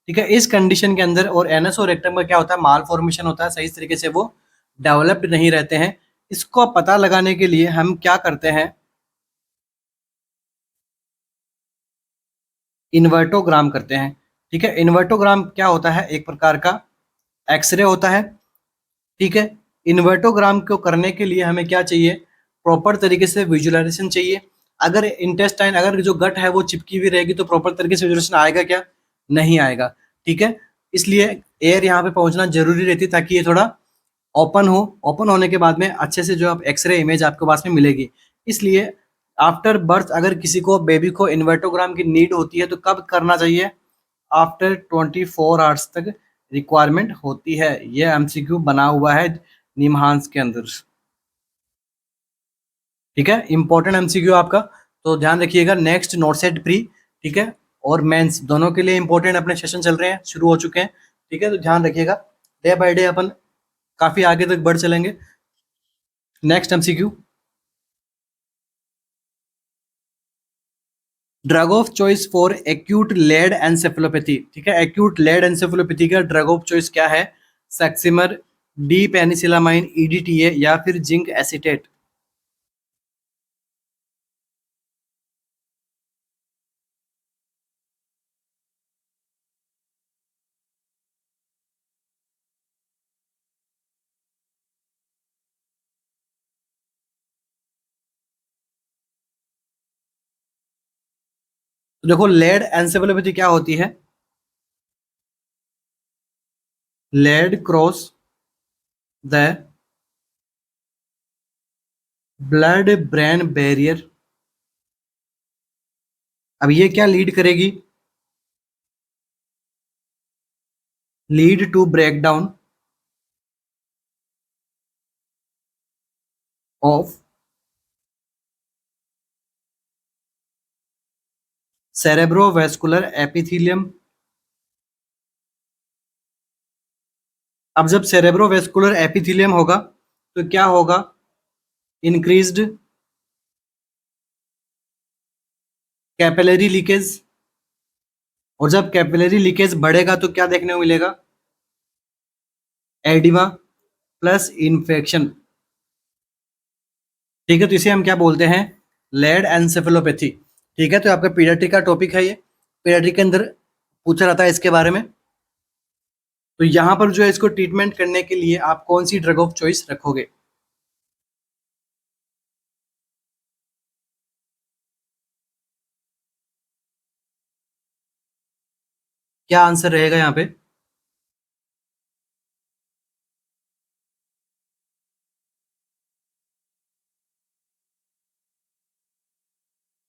ठीक है, इस कंडीशन के अंदर और एनएस और रेक्टम का क्या होता है, माल फॉर्मेशन होता है, सही तरीके से वो डेवलप्ड नहीं रहते हैं। इसको पता लगाने के लिए हम क्या करते हैं, इन्वर्टोग्राम करते हैं। ठीक है, इन्वर्टोग्राम क्या होता है, एक प्रकार का एक्सरे होता है। ठीक है, इन्वर्टोग्राम को करने के लिए हमें क्या चाहिए, प्रॉपर तरीके से विजुअलाइजेशन चाहिए। अगर इंटेस्टाइन, अगर जो गट है वो चिपकी हुई रहेगी तो प्रॉपर तरीके से विजुअलाइजेशन आएगा क्या, नहीं आएगा। ठीक है, इसलिए एयर यहाँ पे पहुंचना जरूरी रहती है ताकि ये थोड़ा ओपन हो, ओपन होने के बाद में अच्छे से जो आप एक्सरे इमेज आपके पास में मिलेगी। इसलिए आफ्टर बर्थ अगर किसी को बेबी को इन्वर्टोग्राम की नीड होती है तो कब करना चाहिए, आफ्टर 24 आवर्स तक रिक्वायरमेंट होती है। ये एमसीक्यू बना हुआ है निमहांस के अंदर। ठीक है, इंपॉर्टेंट एमसीक्यू आपका, तो ध्यान रखिएगा। नेक्स्ट नोट सेट प्री, ठीक है, और मेंस दोनों के लिए इंपॉर्टेंट अपने सेशन चल रहे हैं, शुरू हो चुके हैं। ठीक है, तो ध्यान रखिएगा, डे बाय डे अपन काफी आगे तक बढ़ चलेंगे। Next MCQ, drug of choice for acute lead encephalopathy. ठीक है, एक्यूट लेड एंसेफेलोपैथी का ड्रग ऑफ चॉइस क्या है, सक्सिमर, डी पेनिसिलामाइन, ईडीटीए, या फिर जिंक एसिटेट। तो देखो लेड एन्सेफेलोपैथी क्या होती है? Lead cross the blood brain barrier. अब ये क्या लीड करेगी? Lead to break down of cerebrovascular epithelium. अब जब सेरेब्रोवैस्कुलर एपिथेलियम होगा तो क्या होगा? Increased capillary leakage. और जब कैपिलरी लीकेज बढ़ेगा तो क्या देखने को मिलेगा? Oedema plus infection. ठीक है, तो इसे हम क्या बोलते हैं? Lead encephalopathy. ठीक है, तो आपका पीडियाट्रिक का टॉपिक है ये। पीडियाट्रिक के अंदर पूछा जाता है इसके बारे में। तो यहाँ पर जो है इसको ट्रीटमेंट करने के लिए आप कौन सी ड्रग ऑफ चॉइस रखोगे? क्या आंसर रहेगा यहाँ पे?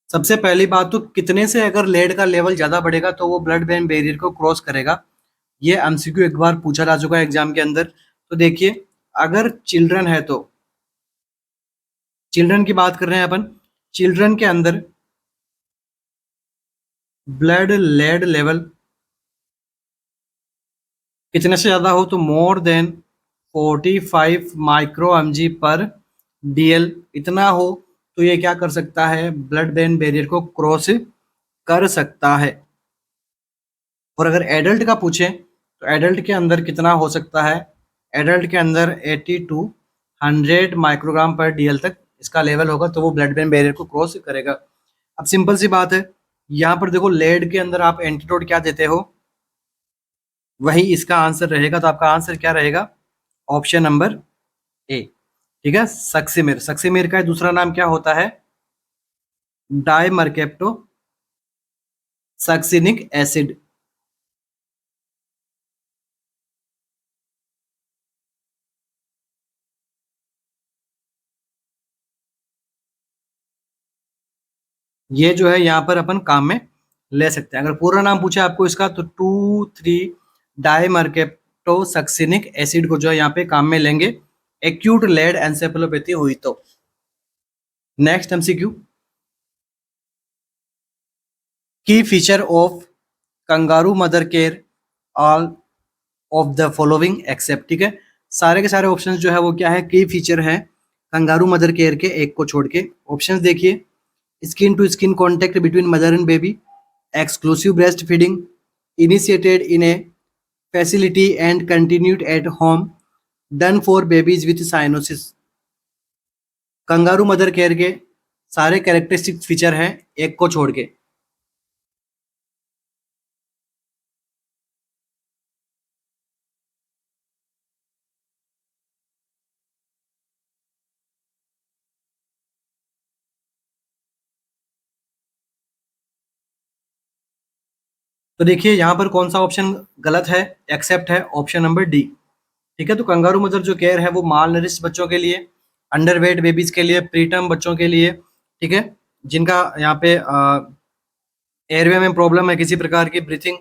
सबसे पहली बात तो कितने से अगर लेड का लेवल ज्यादा बढ़ेगा तो वो ब्लड ब्रेन बैरियर को क्रॉस करेगा। ये एमसीक्यू एक बार पूछा जा चुका है एग्जाम के अंदर। तो देखिए, अगर चिल्ड्रन है तो चिल्ड्रन की बात कर रहे हैं अपन। चिल्ड्रन के अंदर ब्लड लेड लेवल कितने से ज़्यादा हो तो more than 45 micro m g पर डीएल इतना हो तो ये क्या कर सकता है? ब्लड ब्रेन बैरियर को क्रॉस कर सकता है। और अगर एडल्ट का पूछें तो एडल्ट के अंदर कितना हो सकता है? एडल्ट के अंदर 80 टू 100 माइक्रोग्राम पर डीएल तक इसका लेवल होगा तो वो ब्लड ब्रेन बैरियर को क्रॉस करेगा। अब सिंपल सी बात है, यहाँ पर देखो लेड के अंदर आप एंटीडोट क्या देते हो? वही इसका आंसर रहेगा। तो आपका आंसर क्या रहेगा? Option number A. ठीक है, सक्सिमिर। सक्सिमिर का दूसरा नाम क्या होता है? डाइमरकेप्टो सक्सिनिक एसिड। ये जो है यहाँ पर अपन काम में ले सकते हैं। अगर पूरा नाम पूछे आपको इसका तो 2,3 डाइमरकेप्टो सक्सिनिक एसिड को जो है यहाँ पे काम में लेंगे एक्यूट लेड एंसेफेलोपैथी हुई तो। नेक्स्ट एमसीक्यू, की feature of kangaroo mother care all of the following except. ठीक है, सारे के सारे ऑप्शंस जो है वो क्या है? की फीचर है कंगारू मदर केयर के, एक को छोड़ के। ऑप्शंस देखिए, skin to skin contact between mother and baby, exclusive breastfeeding, initiated in a facility and continued at home, done for babies with cyanosis। Kangaroo mother care के सारे characteristic feature हैं एक को छोड़ के। तो देखिए यहाँ पर कौन सा ऑप्शन गलत है? एक्सेप्ट है ऑप्शन नंबर डी। ठीक है, तो कंगारू मदर जो केयर है वो माल नरिश बच्चों के लिए, अंडरवेट बेबीज के लिए, प्रीटर्म बच्चों के लिए, ठीक है, जिनका यहाँ पे एयरवे में प्रॉब्लम है, किसी प्रकार की ब्रीथिंग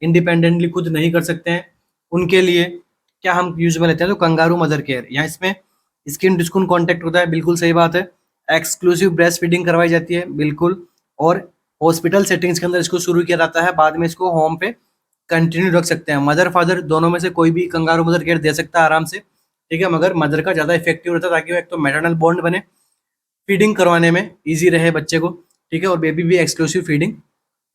इंडिपेंडेंटली खुद नहीं कर सकते हैं, उनके लिए क्या हम यूज में लेते हैं? तो कंगारू मदर केयर। यहाँ इसमें स्किन टू स्किन कॉन्टेक्ट होता है, बिल्कुल सही बात है। एक्सक्लूसिव ब्रेस्ट फीडिंग करवाई जाती है, बिल्कुल। और हॉस्पिटल सेटिंग्स के अंदर इसको शुरू किया जाता है, बाद में इसको होम पे कंटिन्यू रख सकते हैं। मदर फादर दोनों में से कोई भी कंगारू मदर केयर दे सकता है आराम से। ठीक है, मगर मदर का ज़्यादा इफेक्टिव रहता है ताकि वो एक तो मैटरनल बॉन्ड बने, फीडिंग करवाने में ईजी रहे बच्चे को, ठीक है, और बेबी भी एक्सक्लूसिव फीडिंग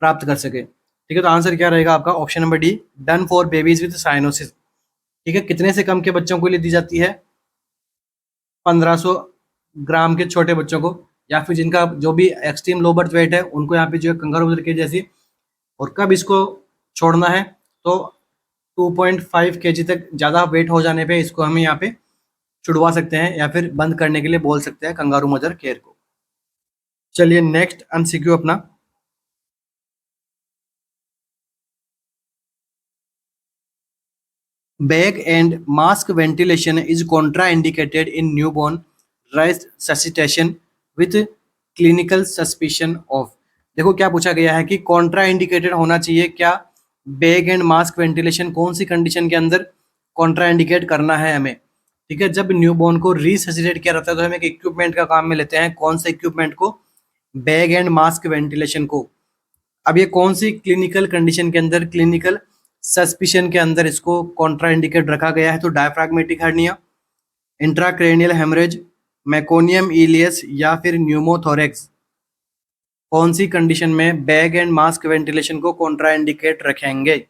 प्राप्त कर सके। ठीक है, तो आंसर क्या रहेगा आपका? Option number D, done for babies with cyanosis. ठीक है, कितने से कम के बच्चों को लिए दी जाती है? 1500 ग्राम के छोटे बच्चों को, या फिर जिनका जो भी एक्सट्रीम लो बर्थ वेट है उनको यहाँ पे जो है कंगारू मदर केयर जैसी। और कब इसको छोड़ना है? तो 2.5 केजी तक ज़्यादा वेट हो जाने पे इसको हमें यहाँ पे छुड़वा सकते हैं या फिर बंद करने के लिए बोल सकते हैं कंगारू मदर केयर को। चलिए नेक्स्ट एमसीक्यू अपना, bag and mask ventilation is contraindicated in newborn resuscitation with clinical suspicion of। देखो क्या पूछा गया है कि कॉन्ट्रा इंडिकेटेड होना चाहिए क्या, बैग एंड मास्क वेंटिलेशन कौन सी कंडीशन के अंदर कॉन्ट्रा इंडिकेट करना है हमें। ठीक है, जब न्यूबॉर्न को रिससिटेट किया जाता है तो हम एक इक्विपमेंट का काम में लेते हैं, कौन सा इक्विपमेंट को, बैग एंड मास्क वेंटिलेशन को। अब ये कौन सी क्लिनिकल कंडीशन के अंदर, क्लिनिकल सस्पिशन के अंदर इसको कॉन्ट्रा इंडिकेट रखा गया है, तो diaphragmatic hernia, intracranial haemorrhage, meconium ileus या फिर न्यूमोथोरेक्स, कौन सी कंडीशन में बैग एंड मास्क वेंटिलेशन को कॉन्ट्रा इंडिकेट रखेंगे।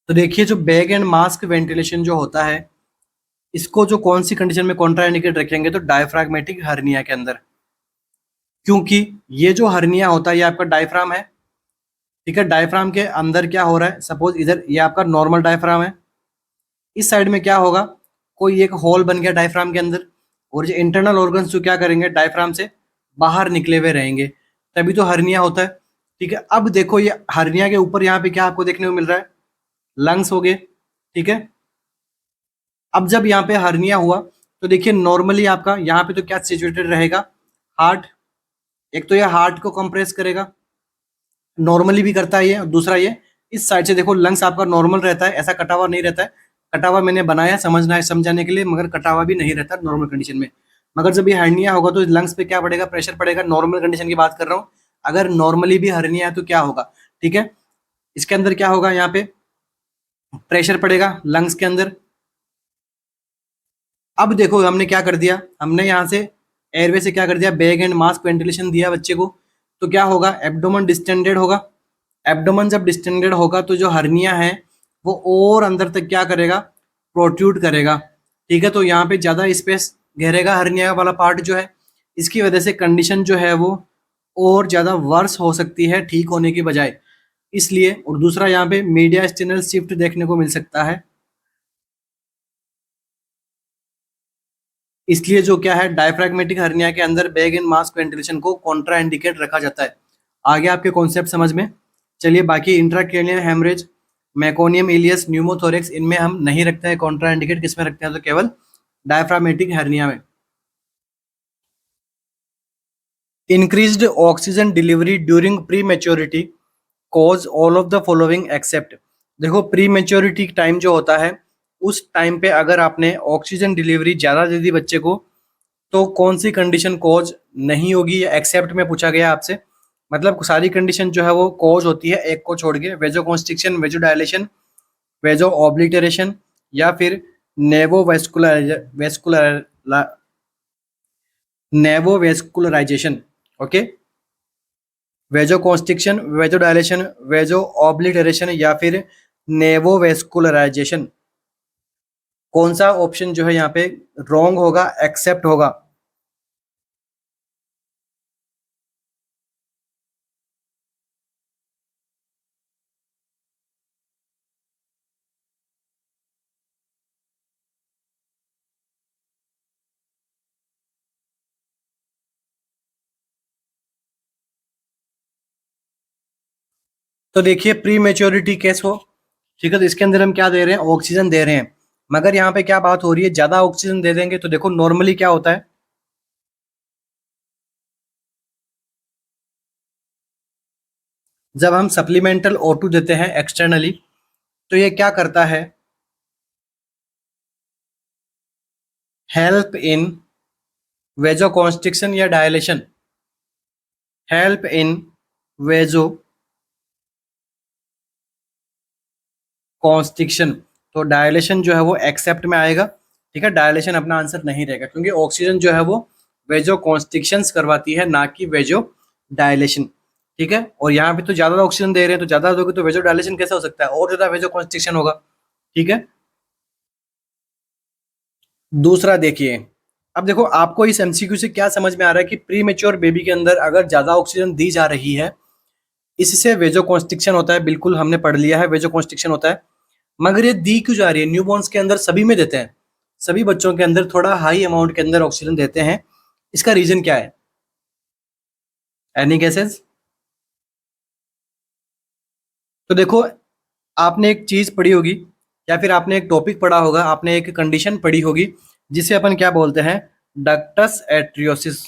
तो देखिए जो बैग एंड मास्क वेंटिलेशन जो होता है, इसको जो कौन सी कंडीशन में कॉन्ट्रा इंडिकेट रखेंगे, तो डायफ्रैग्मेटिक हर्निया के अंदर, क्योंकि ये जो हर्निया होता है ये आपका डायफ्राम है। ठीक है, डायफ्राम के अंदर क्या हो रहा है, सपोज इधर ये आपका नॉर्मल डायफ्राम है, इस साइड में क्या होगा, कोई एक होल बन गया डायफ्राम के अंदर, और जो इंटरनल ऑर्गन्स जो क्या करेंगे, डायफ्राम से बाहर निकले हुए रहेंगे, तभी तो हर्निया होता है। ठीक है, अब देखो ये हर्निया के ऊपर यहाँ पे क्या आपको देखने को मिल रहा है, लंग्स हो गए। ठीक है, अब जब यहाँ पे हर्निया हुआ तो देखिए नॉर्मली आपका यहाँ पे तो क्या सिचुएटेड रहेगा, हार्ट, एक तो ये हार्ट को कंप्रेस करेगा, नॉर्मली भी करता है ये, और दूसरा ये इस साइड से देखो लंग्स आपका नॉर्मल रहता है, ऐसा कटा हुआ नहीं रहता है। कटा हुआ मैंने बनाया समझना है, समझाने के लिए, मगर कटा हुआ भी नहीं रहता नॉर्मल कंडीशन में। मगर जब ये हर्निया होगा तो लंग्स पे क्या पड़ेगा, प्रेशर पड़ेगा, नॉर्मल कंडीशन की बात कर रहा हूँ। अगर नॉर्मली भी हर्निया है तो क्या होगा, ठीक है, इसके अंदर क्या होगा, यहाँ पे प्रेशर पड़ेगा लंग्स के अंदर। अब देखो हमने क्या कर दिया, हमने यहाँ से एयरवे से क्या कर दिया, बैग एंड मास्क वेंटिलेशन दिया बच्चे को, तो क्या होगा, एब्डोमन डिस्टेंडेड होगा। एब्डोमन जब डिस्टेंडेड होगा तो जो हर्निया है वो और अंदर तक क्या करेगा, प्रोट्रूड करेगा। ठीक है, तो यहाँ पे ज़्यादा स्पेस घेरेगा हर्निया वाला पार्ट जो है, इसकी वजह से कंडीशन जो है वो और ज़्यादा वर्स हो सकती है ठीक होने की बजाय, इसलिए। और दूसरा यहाँ पे मीडिया स्टेनल शिफ्ट देखने को मिल सकता है, इसलिए जो क्या है, डायफ्रैग्मेटिक हर्निया के अंदर बैग एंड मास्क वेंटिलेशन को कॉन्ट्रा इंडिकेट रखा जाता है। आगे आपके कॉन्सेप्ट समझ में। चलिए बाकी intracranial haemorrhage, meconium ileus, pneumothorax, इनमें हम नहीं रखते हैं कॉन्ट्रा इंडिकेट, किसमें रखते हैं, तो केवल डायफ्रामेटिक हर्निया में। Increased oxygen delivery during pre maturity cause all of the following except. देखो प्री मेच्योरिटी टाइम जो होता है, उस टाइम पे अगर आपने ऑक्सीजन डिलीवरी ज़्यादा दे दी बच्चे को, तो कौन सी कंडीशन कॉज नहीं होगी, या एक्सेप्ट में पूछा गया आपसे। मतलब सारी कंडीशन जो है वो कॉज होती है, एक को छोड़ के, vasoconstriction, vasodilation, vaso obliteration, या फिर neovascular neovascularisation. Okay, vasoconstriction, vasodilation, vaso obliteration, या फिर नेवोवेस्कुलराइजेशन। कौन सा ऑप्शन जो है यहाँ पे रॉन्ग होगा, एक्सेप्ट होगा। तो देखिए प्री मेच्योरिटी केस हो, ठीक है, तो इसके अंदर हम क्या दे रहे हैं, ऑक्सीजन दे रहे हैं। मगर यहाँ पे क्या बात हो रही है, ज्यादा ऑक्सीजन दे देंगे तो देखो नॉर्मली क्या होता है, जब हम सप्लीमेंटल O2 देते हैं एक्सटर्नली, तो ये क्या करता है, हेल्प इन वेजो कॉन्स्ट्रिक्शन या डायलेशन, हेल्प इन वेजो कॉन्स्ट्रिक्शन। तो डायलेशन जो है वो एक्सेप्ट में आएगा। ठीक है, डायलेशन अपना आंसर नहीं रहेगा, क्योंकि ऑक्सीजन जो है वो वेजो कॉन्स्ट्रिक्शंस करवाती है, ना कि वेजो डायलेशन। ठीक है, और यहाँ पे तो ज्यादा ऑक्सीजन दे रहे हैं, तो ज्यादा दोगे तो वेजो डायलेशन कैसे हो सकता है, और ज्यादा वेजो कॉन्स्ट्रिक्शन होगा। ठीक है, दूसरा देखिए, अब देखो आपको इस एमसीक्यू से क्या समझ में आ रहा है कि प्री मेच्योर बेबी के अंदर अगर ज्यादा ऑक्सीजन दी जा रही है, इससे वेजोकॉन्स्ट्रिक्शन होता है, बिल्कुल हमने पढ़ लिया है वेजोकॉन्स्ट्रिक्शन होता है। मगर ये दी क्यों जा रही है? न्यूबॉर्न्स के अंदर सभी में देते हैं, सभी बच्चों के अंदर थोड़ा हाई अमाउंट के अंदर ऑक्सीजन देते हैं। इसका रीजन क्या है? Any guesses? तो देखो, आपने एक चीज पढ़ी होगी या फिर आपने एक टॉपिक पढ़ा होगा, आपने एक कंडीशन पढ़ी होगी जिसे अपन क्या बोलते हैं? डक्टस एट्रियोसिस।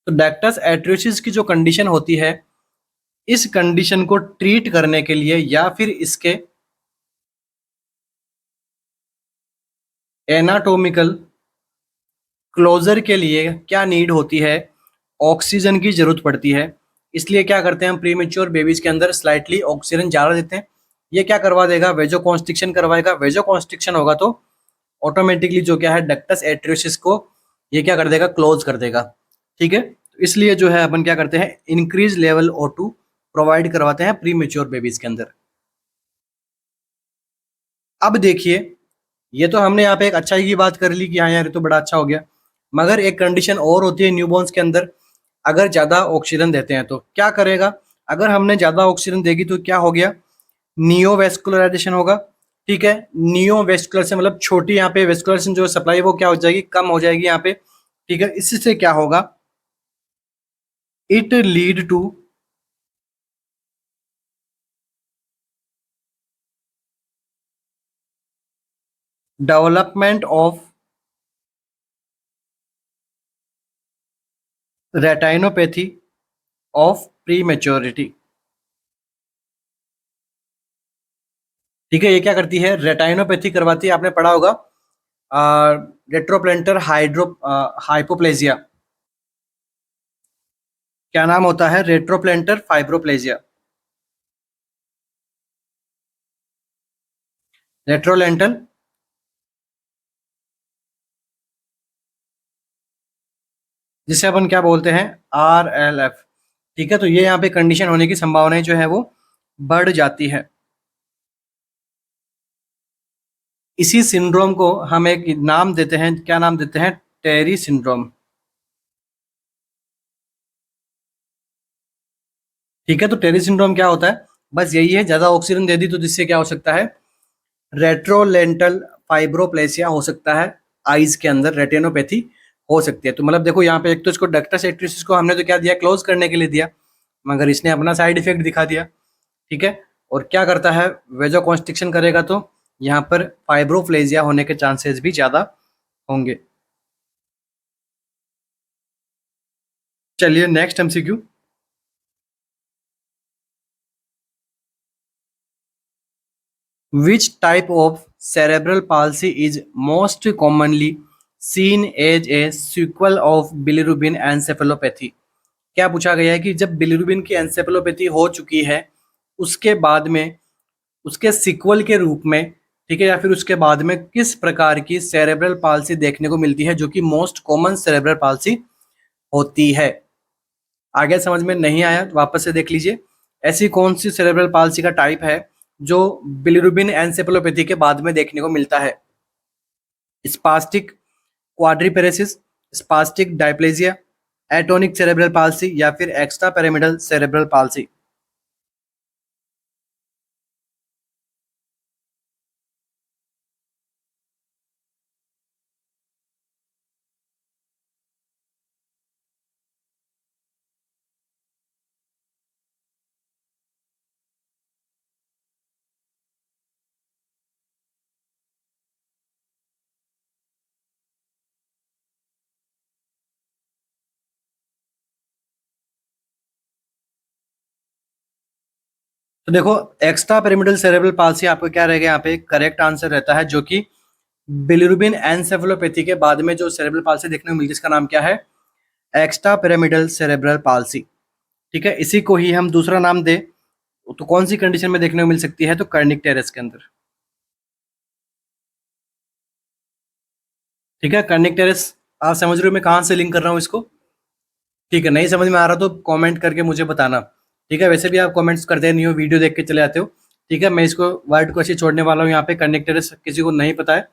तो डक्टस एट्रियोसिस की जो कंडीशन होती है, इस कंडीशन को ट्रीट करने के लिए या फिर इसके एनाटोमिकल क्लोजर के लिए क्या नीड होती है? ऑक्सीजन की जरूरत पड़ती है। इसलिए क्या करते हैं हम प्रीमेच्योर बेबीज के अंदर स्लाइटली ऑक्सीजन ज़्यादा देते हैं। ये क्या करवा देगा? वेजो कॉन्स्ट्रिक्शन करवाएगा। वेजो कॉन्स्ट्रिक्शन होगा तो ऑटोमेटिकली जो क्या है डक्टस एट्रियोसिस को ये क्या कर देगा? क्लोज कर देगा। ठीक है, तो इसलिए जो है अपन क्या करते हैं? इंक्रीज लेवल O2 प्रोवाइड करवाते हैं प्रीमेच्योर बेबीज के अंदर। अब देखिए, ये तो हमने यहाँ पे एक अच्छाई की बात कर ली कि हाँ यार ये तो बड़ा अच्छा हो गया, मगर एक कंडीशन और होती है न्यूबॉर्न्स के अंदर। अगर ज़्यादा ऑक्सीजन देते हैं तो क्या करेगा? अगर हमने ज़्यादा ऑक्सीजन देगी तो क्या हो गया? नियोवेस्कुलराइजेशन होगा। ठीक है, नियोवेस्कुलर से मतलब छोटी यहाँ पे वेस्कुलराइजेशन जो सप्लाई वो क्या हो जाएगी? कम हो जाएगी यहाँ पे। ठीक है, इससे क्या होगा? It lead to development of retinopathy of prematurity. ठीक है, ये क्या करती है? रेटाइनोपैथी करवाती है। आपने पढ़ा होगा रेट्रोप्लेंटर हाइड्रो हाइपोप्लेजिया। क्या नाम होता है? रेट्रोप्लेंटर फाइब्रोप्लेजिया। रेट्रोलेंटल जिसे अपन क्या बोलते हैं? RLF। ठीक है, तो ये यहाँ पे कंडीशन होने की संभावनाएं जो है वो बढ़ जाती है। इसी सिंड्रोम को हम एक नाम देते हैं, क्या नाम देते हैं? टेरी सिंड्रोम। ठीक है, तो टेरी सिंड्रोम क्या होता है? बस यही है, ज्यादा ऑक्सीजन दे दी तो जिससे क्या हो सकता है? रेट्रोलेंटल फाइब्रोप्लेसिया हो सकता है, आईज के अंदर रेटिनोपैथी हो सकती है। तो मतलब देखो यहाँ पे एक तो इसको डक्टस एट्रियोसिस को हमने तो क्या दिया? क्लोज करने के लिए दिया, मगर इसने अपना साइड इफेक्ट दिखा दिया। ठीक है, और क्या करता है? वेजो कॉन्स्ट्रिक्शन करेगा तो यहाँ पर फाइब्रोप्लेजिया होने के चांसेस भी ज्यादा होंगे। चलिए next MCQ. Which type of cerebral palsy is most commonly seen as a sequel of bilirubin encephalopathy? क्या पूछा गया है कि जब बिलिरुबिन की एंसेफेलोपैथी हो चुकी है उसके बाद में उसके सीक्वल के रूप में, ठीक है, या फिर उसके बाद में किस प्रकार की सेरेब्रल पाल्सी देखने को मिलती है जो कि मोस्ट कॉमन सेरेब्रल पाल्सी होती है? आगे समझ में नहीं आया तो वापस से देख लीजिए। ऐसी कौन सी सेरेब्रल पाल्सी का टाइप है जो बिलिरुबिन एंसेफेलोपैथी के बाद में देखने को मिलता है? Spastic quadriparesis, spastic diplegia, atonic cerebral palsy या फिर एक्स्ट्रा पैरामिडल सेरेब्रल पाल्सी। तो देखो, एक्स्ट्रा पिरामिडल सेरेब्रल पाल्सी आपका क्या रहेगा? यहाँ पे करेक्ट आंसर रहता है, जो कि बिलिरुबिन एनसेफेलोपैथी के बाद में जो सेरेब्रल पाल्सी देखने को मिलती है इसका नाम क्या है? Extra pyramidal cerebral palsy. ठीक है, इसी को ही हम दूसरा नाम दे तो कौन सी कंडीशन में देखने को मिल सकती है? तो कर्निक टेरेस के अंदर। ठीक है, कर्निक टेरेस आप समझ रहे हो मैं कहाँ से लिंक कर रहा हूँ इसको? ठीक है, नहीं समझ में आ रहा तो कमेंट करके मुझे बताना। ठीक है, वैसे भी आप कमेंट्स करते नहीं हो, वीडियो देख के चले आते हो। ठीक है, मैं इसको वर्ड को अच्छे छोड़ने वाला हूँ यहाँ पे। कनेक्टेड किसी को नहीं पता है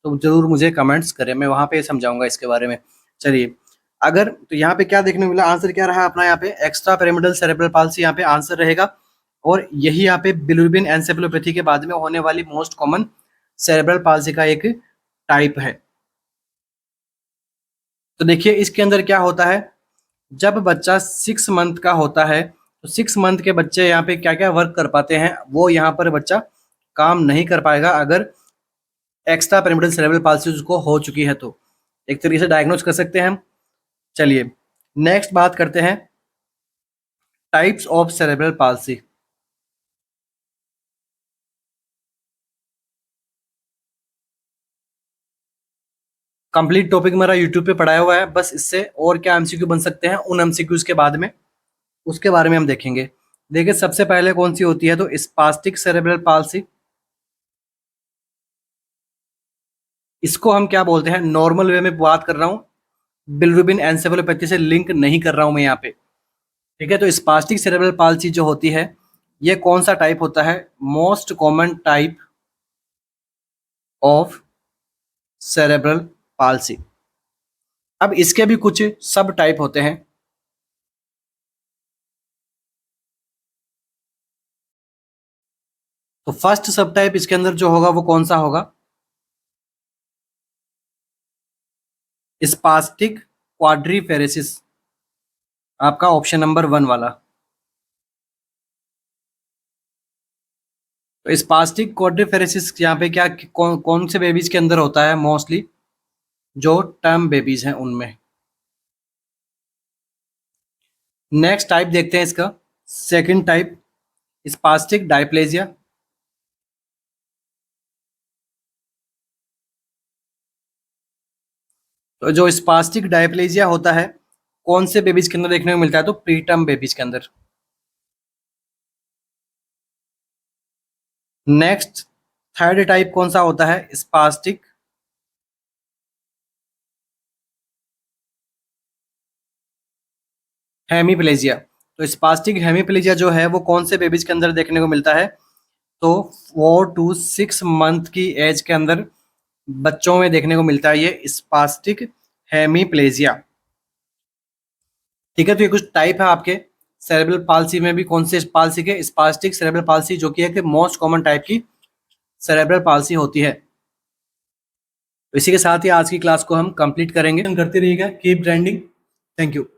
तो जरूर मुझे कमेंट्स करें, मैं वहाँ पे समझाऊंगा इसके बारे में। चलिए, अगर तो यहाँ पे क्या देखने को मिला, आंसर क्या रहा अपना, यहाँ पे एक्स्ट्रा पिरामिडल सेरेब्रल पाल्सी यहाँ पे आंसर रहेगा। और यही यहाँ पे बिलिरुबिन एन्सेफेलोपैथी के बाद में होने वाली मोस्ट कॉमन सेरेब्रल पाल्सी का एक टाइप है। तो देखिए इसके अंदर क्या होता है, जब बच्चा 6 मंथ का होता है तो 6 मंथ के बच्चे यहाँ पे क्या क्या वर्क कर पाते हैं, वो यहाँ पर बच्चा काम नहीं कर पाएगा अगर एक्स्ट्रा पिरामिडल सेरेब्रल पाल्सी उसको हो चुकी है तो। एक तरीके से डायग्नोज कर सकते हैं हम। चलिए नेक्स्ट बात करते हैं types of cerebral palsy. Complete topic मेरा यूट्यूब पे पढ़ाया हुआ है, बस इससे और क्या एमसीक्यू बन सकते हैं उन एमसीक्यूज के बाद में उसके बारे में हम देखेंगे। देखिए सबसे पहले कौन सी होती है, तो स्पास्टिक सेरेब्रल पाल्सी। इसको हम क्या बोलते हैं, नॉर्मल वे में बात कर रहा हूँ, बिलिरुबिन एन्सेफेलोपैथी से लिंक नहीं कर रहा हूँ मैं यहाँ पे। ठीक है, तो स्पास्टिक सेरेब्रल पाल्सी जो होती है ये कौन सा टाइप होता है, most common type of cerebral palsy. अब इसके भी कुछ सब टाइप होते हैं। तो फर्स्ट सब टाइप इसके अंदर जो होगा वो कौन सा होगा, स्पास्टिक क्वाड्रीफेरेसिस, आपका ऑप्शन नंबर 1 वाला। तो स्पास्टिक क्वाड्रीफेरेसिस यहाँ पे क्या कौन से बेबीज के अंदर होता है, मोस्टली जो टर्म बेबीज हैं उनमें। नेक्स्ट टाइप देखते हैं इसका, सेकंड टाइप स्पास्टिक डायप्लेजिया। तो जो स्पास्टिक डायप्लेजिया होता है कौन से बेबीज के अंदर देखने को मिलता है, तो प्रीटर्म बेबीज के अंदर। नेक्स्ट थर्ड टाइप कौन सा होता है, स्पास्टिक हेमीप्लेजिया। तो स्पास्टिक हेमीप्लेजिया जो है वो कौन से बेबीज के अंदर देखने को मिलता है, तो 4 to 6 मंथ की एज के अंदर बच्चों में देखने को मिलता है ये स्पास्टिक हेमीप्लेजिया। ठीक है, तो ये कुछ टाइप है आपके सेरेब्रल पाल्सी में भी, कौन से पाल्सी के, स्पास्टिक सेरेब्रल पाल्सी जो कि है कि मोस्ट कॉमन टाइप की सेरेब्रल पाल्सी होती है। तो इसी के साथ ही आज की क्लास को हम कंप्लीट करेंगे, करते रहिएगा, कीप ग्राइंडिंग। Thank you.